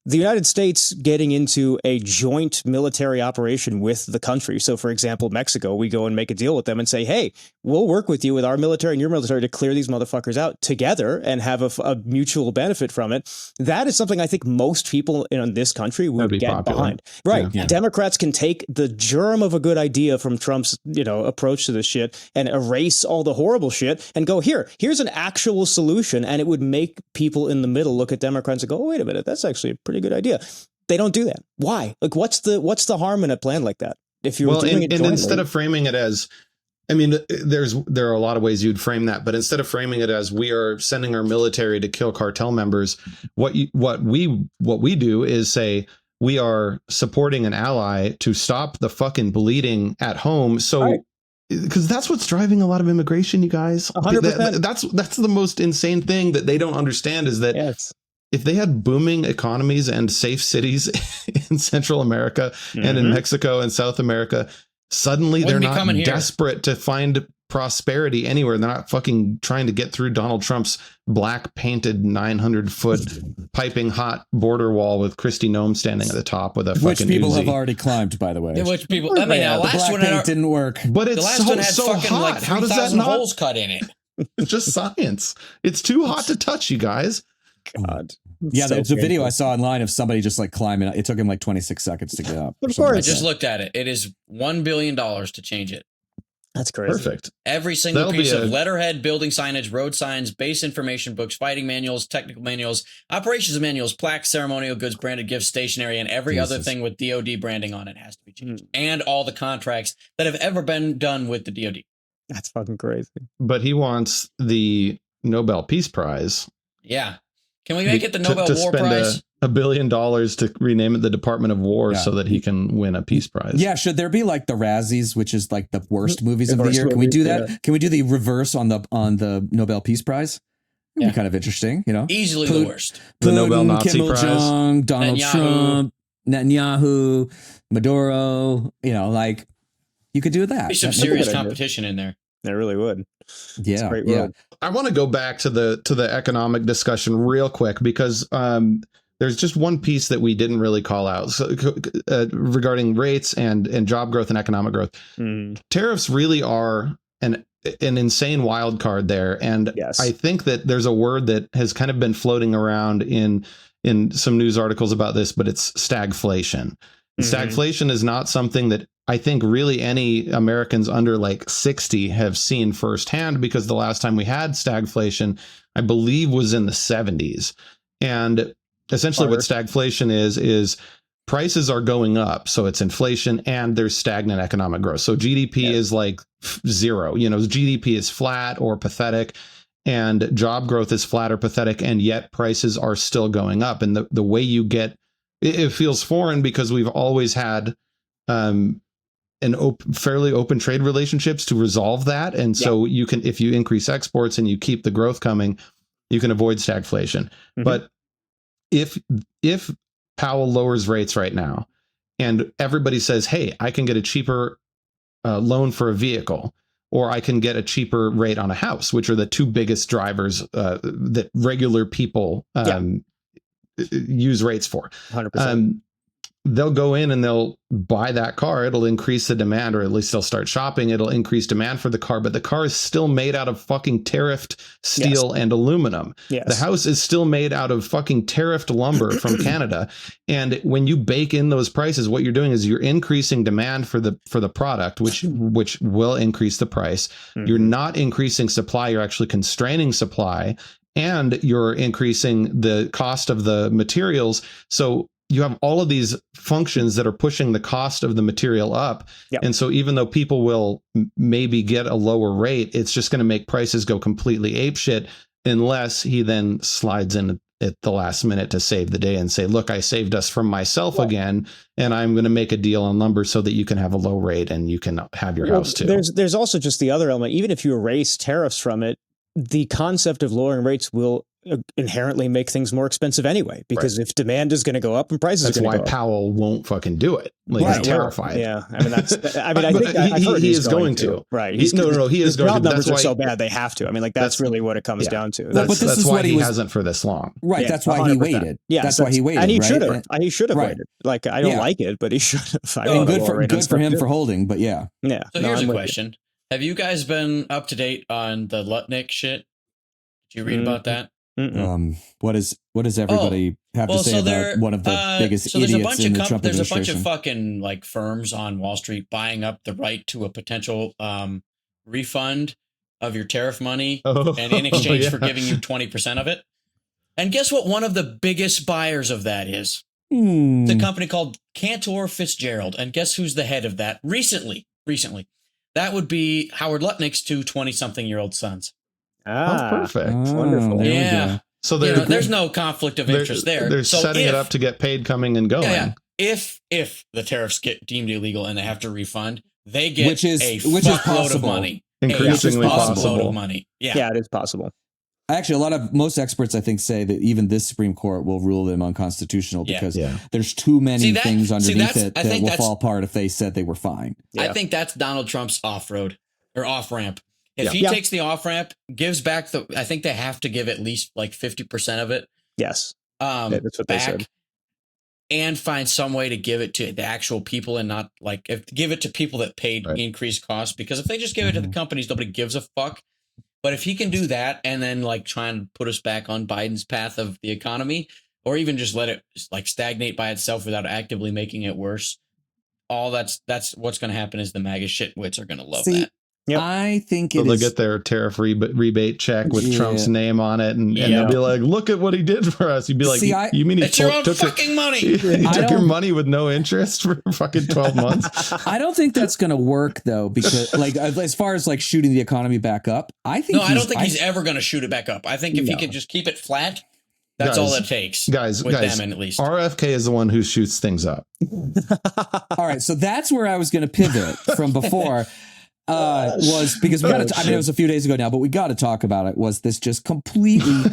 the United States getting into a joint military operation with the country. So, for example, Mexico, we go and make a deal with them and say, hey, we'll work with you with our military and your military to clear these motherfuckers out together and have a mutual benefit from it. That is something I think most people in this country would get popular. Behind. Right. Yeah. Democrats can take the germ of a good idea from Trump's, approach to this shit and erase all the horrible shit and go, here's an actual solution. And it would make people in the middle look at Democrats and go, oh, wait a minute, that's actually a pretty good idea. They don't do that. Why? Like, what's the harm in a plan like that? If you're doing it jointly, and instead of framing it as, I mean, there are a lot of ways you'd frame that, but instead of framing it as we are sending our military to kill cartel members, what we do is say we are supporting an ally to stop the fucking bleeding at home. So. Because that's what's driving a lot of immigration, you guys. 100%. That's the most insane thing that they don't understand is that if they had booming economies and safe cities in Central America and in Mexico and South America, suddenly they're not desperate to find prosperity anywhere. They're not fucking trying to get through Donald Trump's black painted 900-foot piping hot border wall with Kristi Noem standing at the top with a fucking which people Uzi. Have already climbed, by the way. Yeah, which people, I mean, the last one didn't work, but it's the last one had so fucking hot. like 3,000 holes cut in it. It's just science. It's too hot to touch, you guys. God. Yeah, there's a video I saw online of somebody just like climbing. It took him like 26 seconds to get up. Of course. I just looked at it. It is $1 billion to change it. That's crazy. Perfect. Every single piece of letterhead, building signage, road signs, base information books, fighting manuals, technical manuals, operations manuals, plaques, ceremonial goods, branded gifts, stationery, and every other thing with DoD branding on it has to be changed. And all the contracts that have ever been done with the DoD. That's fucking crazy. But he wants the Nobel Peace Prize Yeah. Can we make it the Nobel to War spend Prize? $1 billion to rename it the Department of War so that he can win a peace prize? Yeah, should there be like the Razzies, which is like the worst movies The of the worst year? Can we do movies, that? Can we do the reverse on the Nobel Peace Prize? It'd be kind of interesting, you know. Easily the worst. The Nobel Nazi Kim Prize. Il-jung, Donald Trump, Netanyahu, Maduro. You know, like you could do that. Be some serious competition in there. There really would. Yeah, great yeah. world. I want to go back to the economic discussion real quick because there's just one piece that we didn't really call out regarding rates and job growth and economic growth. Tariffs really are an insane wild card there, and I think that there's a word that has kind of been floating around in some news articles about this, but it's stagflation. Stagflation is not something that I think really any Americans under like 60 have seen firsthand, because the last time we had stagflation, I believe, was in the 70s. And essentially what stagflation is prices are going up. So it's inflation and there's stagnant economic growth. So GDP is like zero. You know, GDP is flat or pathetic, and job growth is flat or pathetic, and yet prices are still going up. And the way you get it feels foreign because we've always had fairly open trade relationships to resolve that. And so you can, if you increase exports and you keep the growth coming, you can avoid stagflation. But if Powell lowers rates right now and everybody says, hey, I can get a cheaper loan for a vehicle, or I can get a cheaper rate on a house, which are the two biggest drivers that regular people use rates for. 100%. They'll go in and they'll buy that car. It'll increase the demand, or at least they'll start shopping. It'll increase demand for the car, but the car is still made out of fucking tariffed steel and aluminum. The house is still made out of fucking tariffed lumber from Canada. And when you bake in those prices, what you're doing is you're increasing demand for the product, which will increase the price. You're not increasing supply. You're actually constraining supply, and you're increasing the cost of the materials. So you have all of these functions that are pushing the cost of the material up. And so even though people will maybe get a lower rate, it's just going to make prices go completely apeshit, unless he then slides in at the last minute to save the day and say, look, I saved us from myself again, and I'm going to make a deal on lumber so that you can have a low rate and you can have your house too. There's also just the other element. Even if you erase tariffs from it, the concept of lowering rates will inherently make things more expensive anyway, because if demand is going to go up and prices are going to go up. That's why Powell won't fucking do it. Like, he's terrified. Yeah, I mean, I think he is going to. Right. He is going to. Job numbers are so bad they have to. I mean, like that's really what it comes down to. That's why he hasn't for this long. Right. That's why he waited. Yeah, that's why he waited. And he should have. He should have waited. Like, I don't like it, but he should have. I mean, good for him for holding. But yeah. So here's a question: have you guys been up to date on the Lutnick shit? Did you read about that? What does everybody have to say about one of the biggest idiots in the Trump administration? There's a bunch of fucking like firms on Wall Street buying up the right to a potential refund of your tariff money, and in exchange for giving you 20% of it. And guess what? One of the biggest buyers of that is the company called Cantor Fitzgerald. And guess who's the head of that recently? That would be Howard Lutnick's two 20-something-year-old sons. Perfect. Wonderful. Yeah. So there's no conflict of interest there. They're setting it up to get paid coming and going. Yeah. If the tariffs get deemed illegal and they have to refund, they get which is fuckload of money. Increasingly possible. Of money. Yeah, it is possible. Actually, most experts, I think, say that even this Supreme Court will rule them unconstitutional because there's too many things underneath it that will fall apart if they said they were fine. I think that's Donald Trump's off-ramp. If he takes the off-ramp, gives back I think they have to give at least like 50% of it. Yes. That's what they said. And find some way to give it to the actual people and not like give it to people that paid increased costs. Because if they just give it to the companies, nobody gives a fuck. But if he can do that and then like try and put us back on Biden's path of the economy, or even just let it like stagnate by itself without actively making it worse, that's what's going to happen is the MAGA shitwits are going to love that. I think so they'll get their tariff rebate check with Trump's name on it, and they'll be like, "Look at what he did for us." You'd be like, "You mean he it's your own fucking money? He took your money with no interest for fucking 12 months?" I don't think that's going to work though, because like as far as like shooting the economy back up, I don't think he's ever going to shoot it back up. I think if he can just keep it flat, that's all it takes. Guys, them at least. RFK is the one who shoots things up. All right, so that's where I was going to pivot from before. Was because we got to. I mean, it was a few days ago now, but we got to talk about it. Was this just completely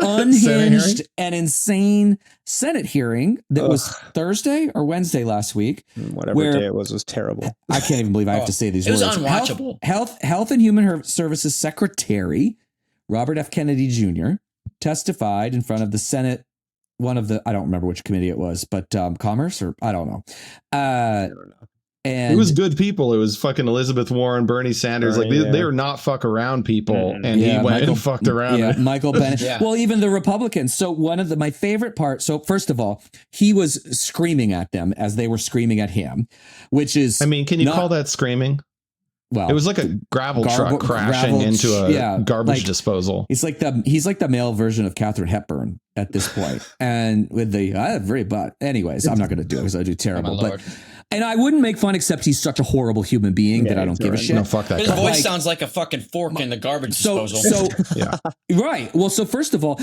unhinged and insane Senate hearing that was Thursday or Wednesday last week? Whatever day it was terrible. I can't even believe I have to say these words. It was unwatchable. Health and Human Services Secretary Robert F. Kennedy Jr. testified in front of the Senate. One of the, I don't remember which committee it was, but Commerce or I don't know. I don't know. And it was good people. It was fucking Elizabeth Warren, Bernie Sanders. They are not fuck around people. And he went and fucked around. Yeah, Michael Bennett. Well, even the Republicans. So my favorite part. So first of all, he was screaming at them as they were screaming at him, which is. I mean, can you call that screaming? Well, it was like a gravel truck crashing into a garbage disposal. He's like the male version of Katharine Hepburn at this point. And with the anyways, I'm not going to do it because I do terrible. And I wouldn't make fun, except he's such a horrible human being that I don't give a shit. No, fuck that. His voice sounds like a fucking fork in the garbage disposal. So right. Well, so first of all,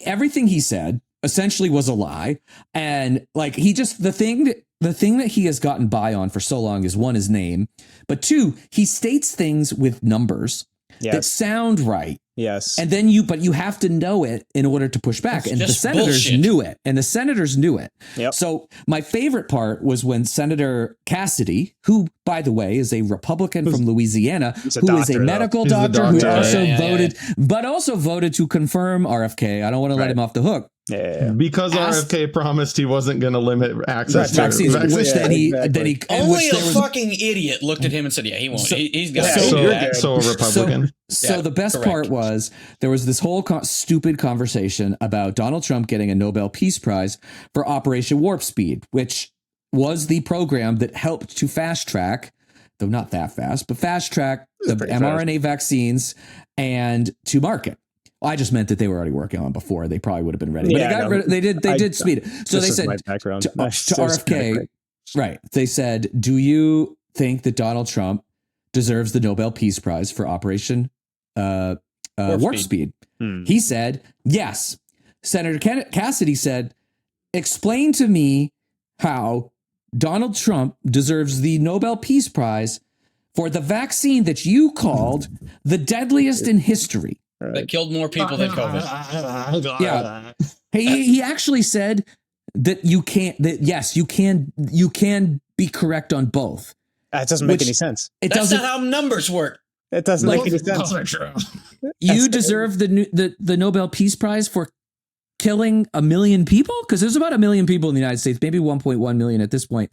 everything he said essentially was a lie, and like the thing that he has gotten by on for so long is, one, his name, but two, he states things with numbers that sound right. Yes. And then you have to know it in order to push back. And the senators knew it. Yep. So my favorite part was when Senator Cassidy, who, by the way, is a Republican from Louisiana, who is a medical doctor who also voted to confirm RFK. I don't want to let him off the hook. Yeah. Because RFK promised he wasn't going to limit access to vaccines. Only a fucking idiot looked at him and said, "Yeah, he won't. He's got so a Republican." So the best part was there was this whole stupid conversation about Donald Trump getting a Nobel Peace Prize for Operation Warp Speed, which was the program that helped to fast track, though not that fast, but fast track the mRNA vaccines and to market. I just meant that they were already working on before. They probably would have been ready. But they did speed it. So they said to RFK, right. They said, "Do you think that Donald Trump deserves the Nobel Peace Prize for Operation Warp Speed?" He said, "Yes." Senator Cassidy said, "Explain to me how Donald Trump deserves the Nobel Peace Prize for the vaccine that you called the deadliest in history." That killed more people than COVID. Yeah. He actually said that you can be correct on both. That doesn't make any sense. That's not how numbers work. It doesn't make any sense. You deserve the Nobel Peace Prize for killing 1 million people? Because there's about 1 million people in the United States, maybe 1.1 million at this point.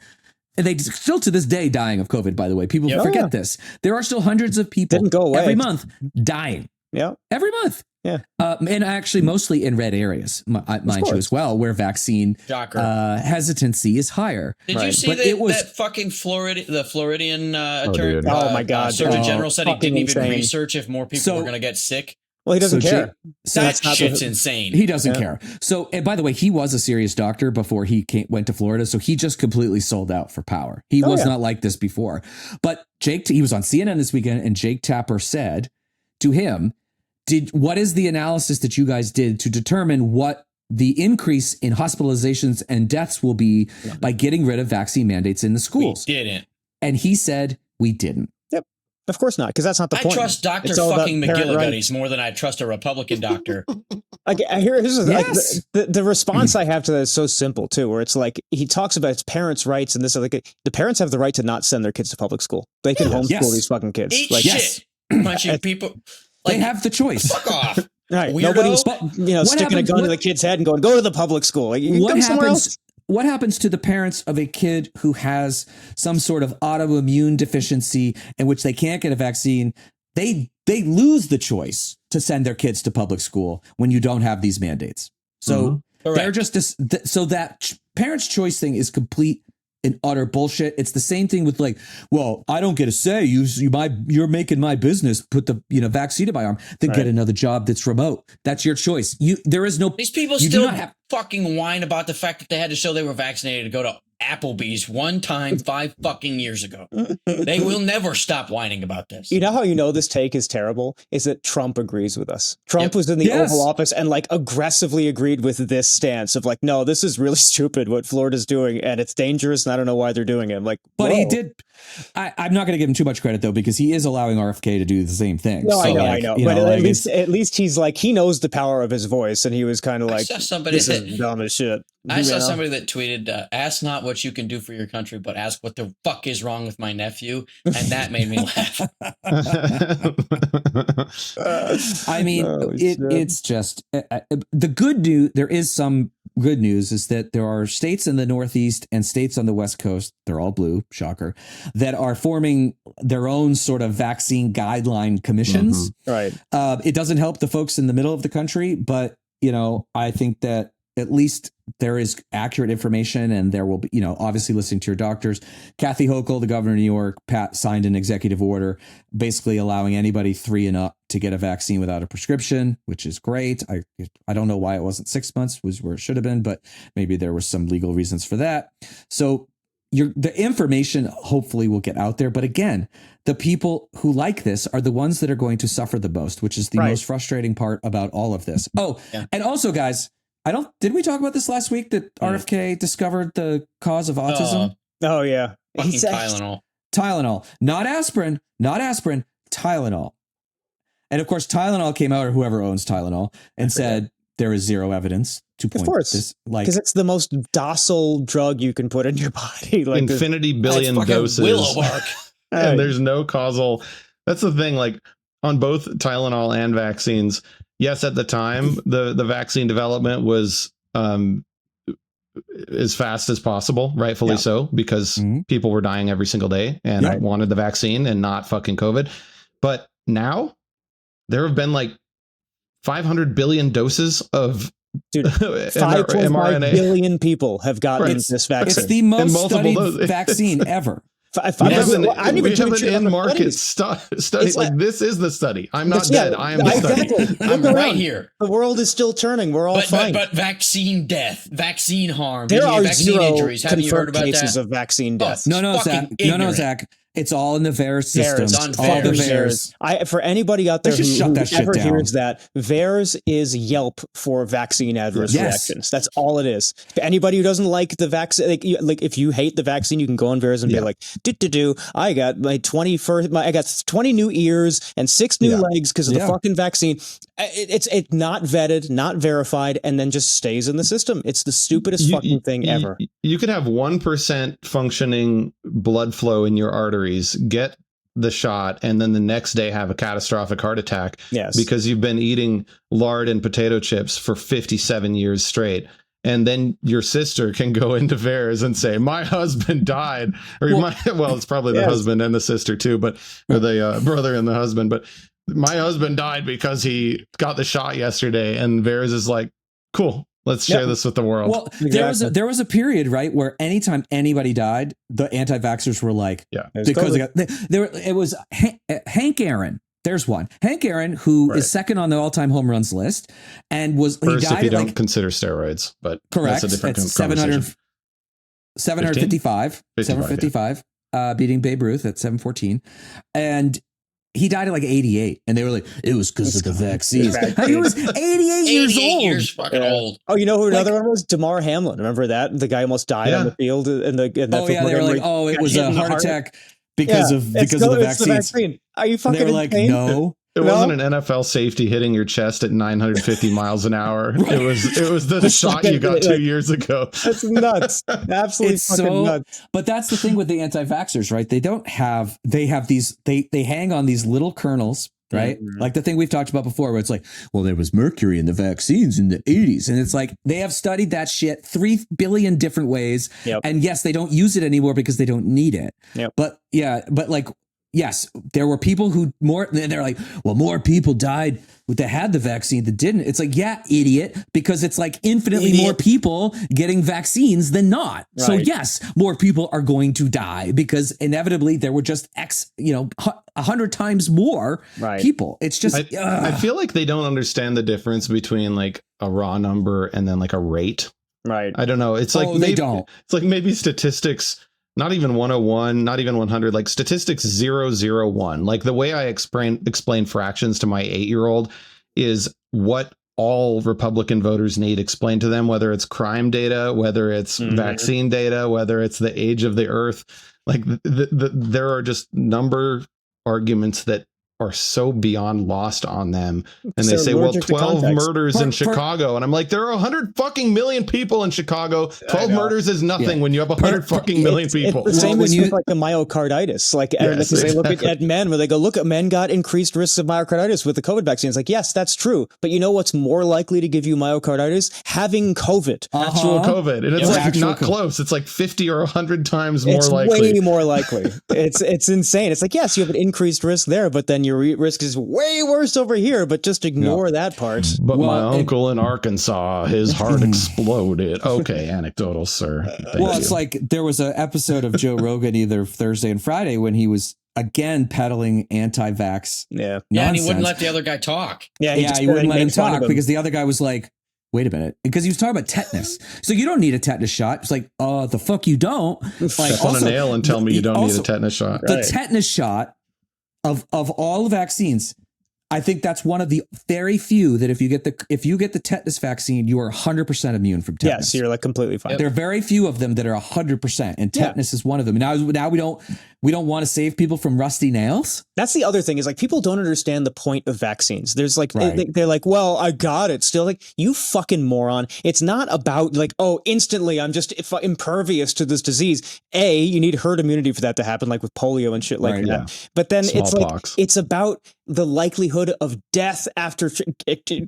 And they still to this day dying of COVID, by the way. People forget this. There are still hundreds of people every month dying. Yeah. Every month. Yeah. And actually mostly in red areas, mind you, as well, where vaccine hesitancy is higher. Did you see that fucking Floridian attorney? Oh my God. Surgeon General said he didn't even research if more people were going to get sick. Well, he doesn't care. That shit's insane. He doesn't care. So, and by the way, he was a serious doctor before he went to Florida. So he just completely sold out for power. He was not like this before. But he was on CNN this weekend, and Jake Tapper said to him, what is the analysis that you guys did to determine what the increase in hospitalizations and deaths will be by getting rid of vaccine mandates in the schools? We didn't. And he said, we didn't. Yep. Of course not, because that's not the point. I trust Dr. fucking McGillicuddy's more than I trust a Republican doctor. Here's the response I have to that is so simple, too, where it's like he talks about his parents' rights and this. Like, the parents have the right to not send their kids to public school. They can homeschool these fucking kids. Eat shit. Punching people. They have the choice. Fuck off. Right. Nobody's sticking a gun to the kid's head and going, go to the public school. Like, what happens to the parents of a kid who has some sort of autoimmune deficiency in which they can't get a vaccine? They lose the choice to send their kids to public school when you don't have these mandates. So they're just so that parents' choice thing is complete and utter bullshit. It's the same thing with like, well, I don't get a say. You're making my business put the vaccine in my arm. Then get another job that's remote. That's your choice. There is no. These people still fucking whine about the fact that they had to show they were vaccinated to go to Applebee's one time 5 fucking years ago. They will never stop whining about this. You know how you know this take is terrible? Is that Trump agrees with us. Trump was in the Oval Office and like aggressively agreed with this stance of like, no, this is really stupid what Florida's doing and it's dangerous and I don't know why they're doing it. I'm like, but he did. I'm not going to give him too much credit though, because he is allowing RFK to do the same thing. No, so, I know. But at least he's like, he knows the power of his voice and he was kind of like, this is dumb as shit. I saw somebody that tweeted, ask not what you can do for your country, but ask what the fuck is wrong with my nephew. And that made me laugh. I mean, it's just the good news. There is some good news is that there are states in the Northeast and states on the West Coast. They're all blue, shocker, that are forming their own sort of vaccine guideline commissions. Right. It doesn't help the folks in the middle of the country, but, I think that at least there is accurate information and there will be, obviously listening to your doctors. Kathy Hochul, the governor of New York, signed an executive order basically allowing anybody 3 and up to get a vaccine without a prescription, which is great. I don't know why it wasn't 6 months, was where it should have been, but maybe there were some legal reasons for that. So the information hopefully will get out there. But again, the people who like this are the ones that are going to suffer the most, which is the most frustrating part about all of this. Oh, and also, guys, did we talk about this last week that RFK discovered the cause of autism? Oh yeah. Fucking Tylenol. Tylenol, not aspirin, Tylenol. And of course, Tylenol came out, or whoever owns Tylenol, and said there is zero evidence to point this. Like, because it's the most docile drug you can put in your body. Like infinity billion doses. Willow bark. And there's no causal. That's the thing. Like on both Tylenol and vaccines. Yes, at the time, the vaccine development was as fast as possible, rightfully so, because people were dying every single day and wanted the vaccine and not fucking COVID. But now there have been like 500 billion doses of 5.5 billion people have gotten this vaccine. It's the most studied vaccine ever. We have an in-market study. Like this is the study. I'm not dead. I am the study. I'm right here. The world is still turning. We're all fine. But vaccine death, vaccine harm, there are vaccine zero injuries. Have you heard about cases that? of vaccine death? No, Zach. It's all in the VAERS system. It's on VAERS. For anybody out there who ever hears that, VAERS is Yelp for vaccine adverse reactions. That's all it is. If anybody who doesn't like the vaccine, like if you hate the vaccine, you can go on VAERS and be like, I got my 20 new ears and 6 new legs because of the fucking vaccine. It's not vetted, not verified, and then just stays in the system. It's the stupidest fucking thing ever. You could have 1% functioning blood flow in your arteries, get the shot, and then the next day have a catastrophic heart attack because you've been eating lard and potato chips for 57 years straight. And then your sister can go into VAERS and say, my husband died. Or it's probably the husband and the sister too, but or the brother and the husband. But my husband died because he got the shot yesterday. And VAERS is like, cool. Let's share this with the world. Well, there was a period, right, where anytime anybody died, the anti-vaxxers were like, because it was Hank Aaron. There's one. Hank Aaron, who is second on the all-time home runs list, and he died if you don't consider steroids, but correct. That's a different it's 755, beating Babe Ruth at 714, and he died at like 88, and they were like, it was because of the vaccines. He was 88 years old. Years fucking old. Oh, you know who another one was? Damar Hamlin. Remember that? The guy almost died on the field. They were like, it was a heart attack because of the vaccine. Are you fucking They were like, no. It wasn't an NFL safety hitting your chest at 950 miles an hour. It was the shot you got 2 years ago. That's nuts. Absolutely fucking nuts. But that's the thing with the anti-vaxxers, right? They have these, they hang on these little kernels, right? Mm-hmm. Like the thing we've talked about before, where it's like, well, there was mercury in the vaccines in the 80s. And it's like, they have studied that shit 3 billion different ways. Yep. And yes, they don't use it anymore because they don't need it. Yep. But like, yes, there were people who they're like, well, more people died that had the vaccine that didn't. It's like, yeah, idiot, because it's like infinitely more people getting vaccines than not. Right. So yes, more people are going to die because inevitably there were just 100 times more people. It's just, I feel like they don't understand the difference between like a raw number and then like a rate. Right. I don't know. It's like, they don't. It's like maybe statistics, not even 101, not even 100, like statistics 001. Like the way I explain fractions to my 8-year-old is what all Republican voters need explained to them, whether it's crime data, whether it's vaccine data, whether it's the age of the earth. Like there are just number arguments that are so beyond lost on them, and they say, well, 12 murders in Chicago, and I'm like, there are 100 fucking million people in Chicago. 12 murders is nothing when you have 100 fucking million people. It's the same as like the myocarditis, like yes, they look at men where they go, look, at men got increased risks of myocarditis with the COVID vaccine. It's like, yes, that's true, but you know what's more likely to give you myocarditis? Having COVID, actual COVID, and it's like not close. It's like 50 or 100 times more likely. Way more likely. It's insane. It's like, yes, you have an increased risk there, but then your risk is way worse over here, but just ignore that part. But my uncle in Arkansas, his heart exploded. Okay, anecdotal, sir. Thank you. It's like there was an episode of Joe Rogan either Thursday and Friday when he was again peddling anti-vax. Yeah, and he wouldn't let the other guy talk. He wouldn't let him talk because the other guy was like, wait a minute, because he was talking about tetanus. So you don't need a tetanus shot. It's like, the fuck you don't. Like, step on a nail and tell me you don't need a tetanus shot. The tetanus shot of all the vaccines, I think that's one of the very few that if you get the tetanus vaccine, you are 100% immune from tetanus. Yes, you're like completely fine. There are very few of them that are 100%, and tetanus is one of them. Now we don't want to save people from rusty nails. That's the other thing is like people don't understand the point of vaccines. There's like they're like, well, I got it. Still, like, you fucking moron. It's not about like, oh, instantly I'm just impervious to this disease. You need herd immunity for that to happen, like with polio and shit like that. Yeah. But then it's like it's about the likelihood of death after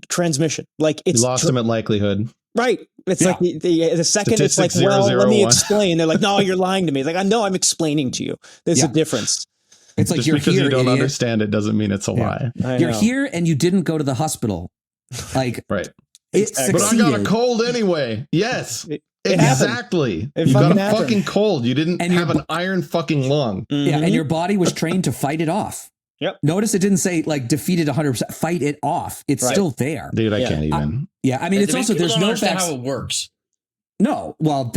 transmission. Like it's the ultimate likelihood. Right. It's like the second it's like, well, let me explain. They're like, no, you're lying to me. Like, I know I'm explaining to you. There's a difference. It's like, just you're because here, you don't idiot. understand it doesn't mean it's a lie. You're here and you didn't go to the hospital. Like, right. It but I got a cold anyway. Yes. Exactly. You got a fucking cold. You didn't have an iron fucking lung. Yeah, and your body was trained to fight it off. Yep. Notice it didn't say like defeated 100%. Fight it off. It's still there. Dude, I can't even. I mean, it's also there's no how it works. No, well,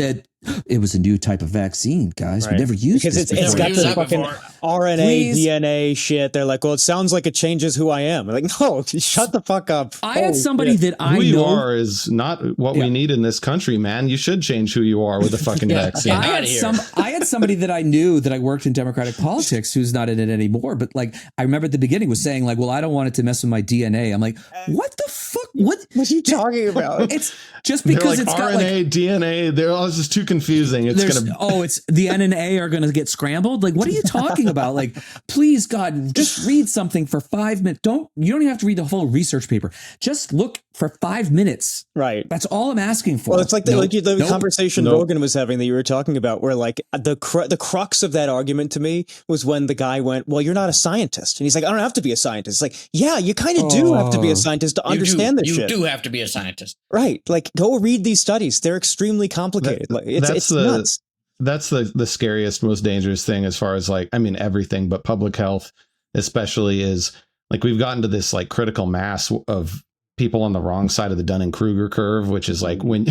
it was a new type of vaccine, guys. We never used because this it's got the fucking RNA, DNA shit. They're like, well, it sounds like it changes who I am. I'm like, no, shut the fuck up. I had somebody that I know. Who you are is not what we need in this country, man. You should change who you are with a fucking vaccine. I had somebody that I knew that I worked in Democratic politics who's not in it anymore. But like, I remember at the beginning was saying like, well, I don't want it to mess with my DNA. I'm like, what the fuck? What are you talking about? It's just because like, it's got RNA, like DNA. They're all just too confusing. It's the N and A are gonna get scrambled. Like, what are you talking about? Like, please, God, just read something for 5 minutes. You don't even have to read the whole research paper. Just look for 5 minutes. Right. That's all I'm asking for. Well, it's like the conversation Rogan was having that you were talking about, where like the crux of that argument to me was when the guy went, well, you're not a scientist. And he's like, I don't have to be a scientist. It's like, yeah, you kind of do have to be a scientist to understand this shit. You do have to be a scientist. Right. Like, go read these studies. They're extremely complicated. It's nuts. That's the scariest, most dangerous thing as far as like, I mean, everything, but public health especially is like, we've gotten to this like critical mass of people on the wrong side of the Dunning-Kruger curve, which is like when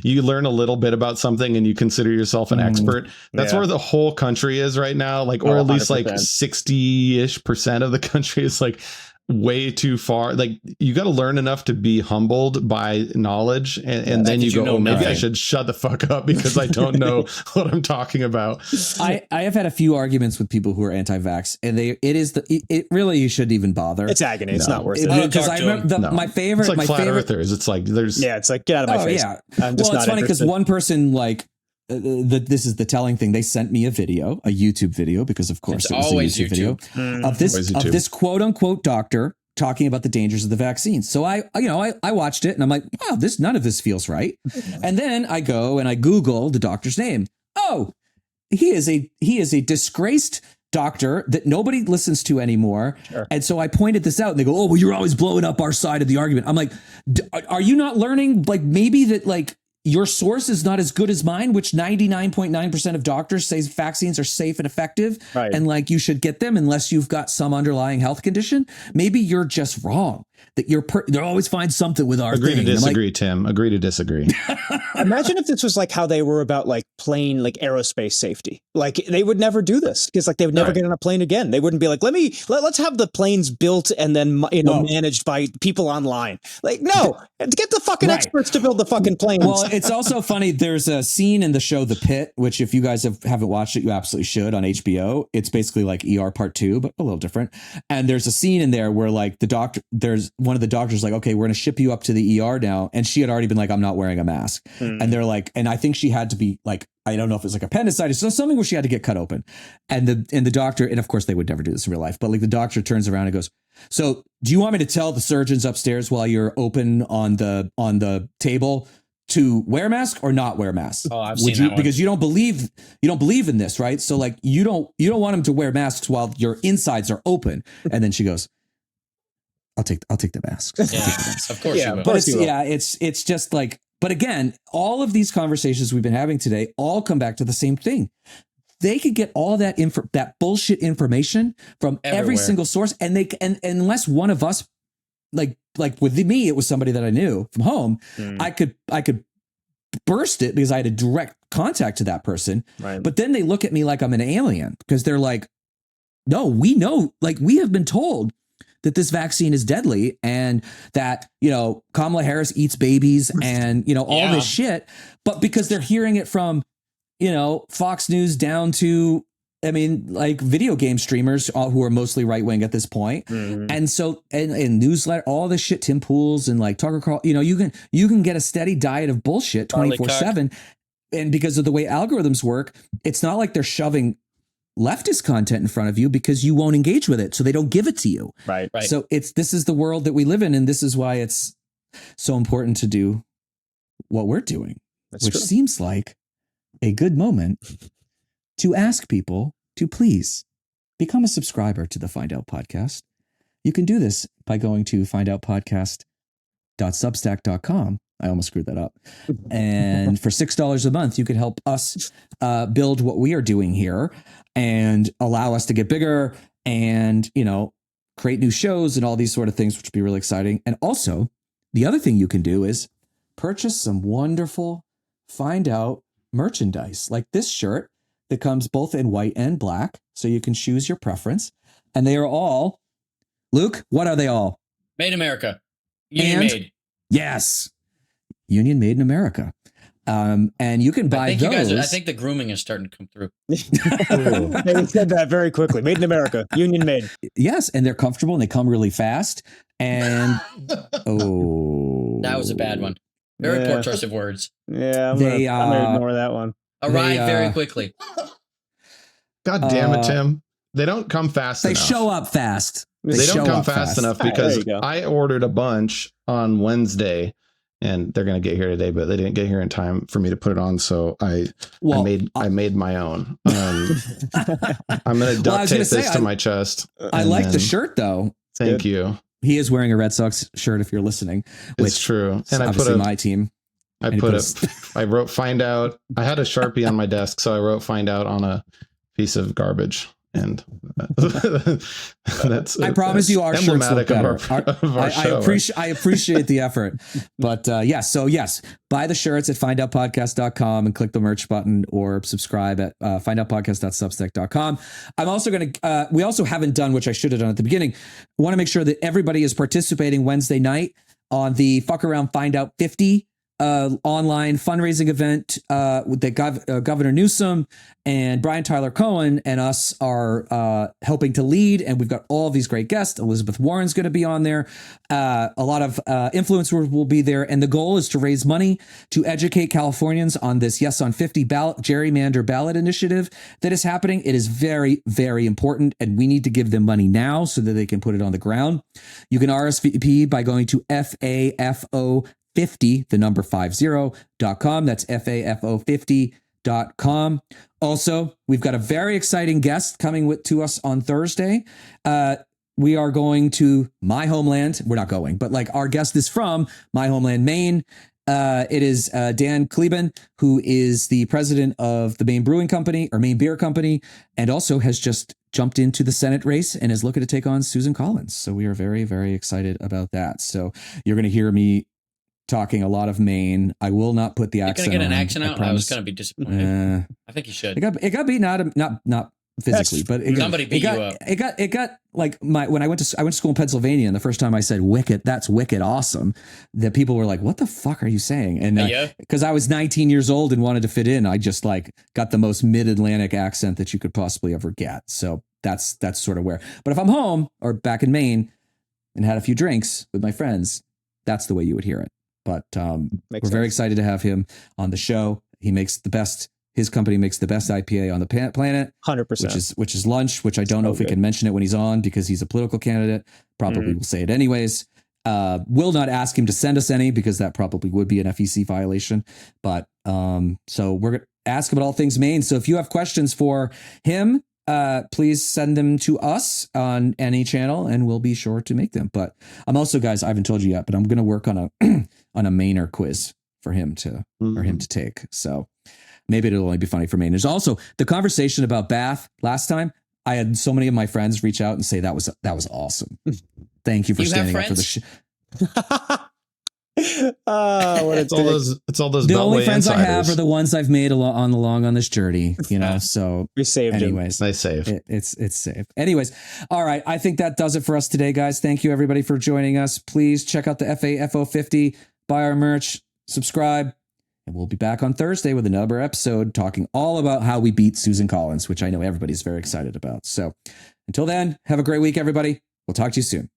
you learn a little bit about something and you consider yourself an expert. That's where the whole country is right now. Like, or at least 100%. Like 60-ish% of the country is like way too far. Like, you got to learn enough to be humbled by knowledge, and then you go, maybe I should shut the fuck up because I don't know what I'm talking about. I have had a few arguments with people who are anti-vax, and it really, you shouldn't even bother. It's agony. It's not worth it. Because I remember my favorite, it's like flat earthers. It's like it's like, get out of my face. Yeah. It's funny because one person like. This is the telling thing. They sent me a YouTube video, because of course it was a YouTube video of this quote unquote doctor talking about the dangers of the vaccine. So I watched it and I'm like, wow, none of this feels right. And then I go and I Google the doctor's name. Oh, he is a disgraced doctor that nobody listens to anymore. Sure. And so I pointed this out and they go, oh, well, you're always blowing up our side of the argument. I'm like, are you not learning like maybe that like your source is not as good as mine, which 99.9% of doctors say vaccines are safe and effective. Right. And like you should get them unless you've got some underlying health condition. Maybe you're just wrong. That they'll always find something with our Agree thing. to disagree, Tim. Agree to disagree. Imagine if this was like how they were about like plane, like aerospace safety. Like they would never do this because like they would never get on a plane again. They wouldn't be like, let's have the planes built and then managed by people online. Like, no, get the fucking experts to build the fucking planes. Well, it's also funny. There's a scene in the show The Pit, which if you guys haven't watched it, you absolutely should on HBO. It's basically like ER Part 2, but a little different. And there's a scene in there where like there's one of the doctors like, okay, we're going to ship you up to the ER now. And she had already been like, I'm not wearing a mask. And they're like, and I think she had to be like, I don't know if it's like appendicitis, so something where she had to get cut open. And the doctor, and of course they would never do this in real life, but like the doctor turns around and goes, so do you want me to tell the surgeons upstairs while you're open on the table to wear a mask or not wear a mask? Oh, I've seen that one. Because you don't believe in this, right? So like you don't want them to wear masks while your insides are open. And then she goes, I'll take the masks. Yeah, of course you will. But it's just like, but again, all of these conversations we've been having today all come back to the same thing. They could get all that that bullshit information from every single source, and unless one of us, like with me, it was somebody that I knew from home. I could burst it because I had a direct contact to that person. Right. But then they look at me like I'm an alien because they're like, no, we know, like we have been told that this vaccine is deadly and that, Kamala Harris eats babies and, all this shit. But because they're hearing it from, Fox News down to, like video game streamers who are mostly right wing at this point. Mm-hmm. And so, and newsletter, all this shit, Tim Pools and like Tucker Carlson, you can get a steady diet of bullshit 24/7. And because of the way algorithms work, it's not like they're shoving leftist content in front of you because you won't engage with it. So they don't give it to you. Right. So this is the world that we live in. And this is why it's so important to do what we're doing, which seems like a good moment to ask people to please become a subscriber to the Find Out Podcast. You can do this by going to findoutpodcast.substack.com. I almost screwed that up. And for $6 a month, you can help us build what we are doing here and allow us to get bigger and, create new shows and all these sort of things, which would be really exciting. And also, the other thing you can do is purchase some wonderful Find Out merchandise, like this shirt that comes both in white and black. So you can choose your preference. And they are all, Luke, what are they all? Made in America. Union made. Yes. Union made in America. And you can buy those. I think the grooming is starting to come through. They said that very quickly. Made in America. Union made. Yes. And they're comfortable and they come really fast. And that was a bad one. Very poor choice of words. Yeah, I'm gonna ignore that one. Arrive very quickly. God damn it, Tim. They don't come fast enough. They show up fast. They don't come fast enough because I ordered a bunch on Wednesday and they're going to get here today, but they didn't get here in time for me to put it on. So I made my own. I'm going to duct tape this to my chest. I like the shirt though. Thank you. He is wearing a Red Sox shirt if you're listening. It's true. And I put my team. I wrote find out. I had a Sharpie on my desk. So I wrote find out on a piece of garbage. And that's I promise you our shirts look better. I appreciate the effort. But yes, buy the shirts at findoutpodcast.com and click the merch button or subscribe at findoutpodcast.substack.com. I'm also going to, we also haven't done, which I should have done at the beginning, want to make sure that everybody is participating Wednesday night on the Fuck Around Find Out 50 online fundraising event with the Governor Newsom and Brian Tyler Cohen and us are helping to lead, and we've got all these great guests. Elizabeth Warren's going to be on there. A lot of influencers will be there, and the goal is to raise money to educate Californians on this Yes on 50 gerrymander ballot initiative that is happening. It is very, very important, and we need to give them money now so that they can put it on the ground. You can RSVP by going to FAFO50, the number 50.com. That's FAFO50.com. com. Also, we've got a very exciting guest coming to us on Thursday. We are going to my homeland. We're not going, but like our guest is from my homeland, Maine. It is Dan Kleben, who is the president of the Maine Brewing Company or Maine Beer Company, and also has just jumped into the Senate race and is looking to take on Susan Collins. So we are very, very excited about that. So you're going to hear me talking a lot of Maine. I will not put the accent. You're gonna get an on, accent out. I was gonna be disappointed. I think you should. It got beaten out of not physically, but somebody beat you up. It got like when I went to school in Pennsylvania, and the first time I said "wicked," that's wicked awesome. That people were like, "What the fuck are you saying?" And because I was 19 years old and wanted to fit in, I just like got the most mid-Atlantic accent that you could possibly ever get. So that's sort of where. But if I'm home or back in Maine and had a few drinks with my friends, that's the way you would hear it. But we're very excited to have him on the show. He makes the best. His company makes the best IPA on the planet, 100%. Which is Lunch, which I don't know if we can mention it when he's on because he's a political candidate. Probably will say it anyways. Will not ask him to send us any because that probably would be an FEC violation. But so we're going to ask about all things Maine. So if you have questions for him, please send them to us on any channel and we'll be sure to make them. But I'm also, guys, I haven't told you yet, but I'm going to work on a on a Mainer quiz for him to take. So maybe it'll only be funny for Mainers. Also, the conversation about Bath last time, I had so many of my friends reach out and say that was awesome. Thank you for standing up for the shit. It's all those the only friends insiders. I have are the ones I've made along on this journey, you know. So we saved anyways they saved it's safe. Anyways, all right, I think that does it for us today, guys. Thank you everybody for joining us. Please check out the FAFO50, buy our merch, subscribe, and we'll be back on Thursday with another episode talking all about how we beat Susan Collins, which I know everybody's very excited about. So until then, have a great week, everybody. We'll talk to you soon.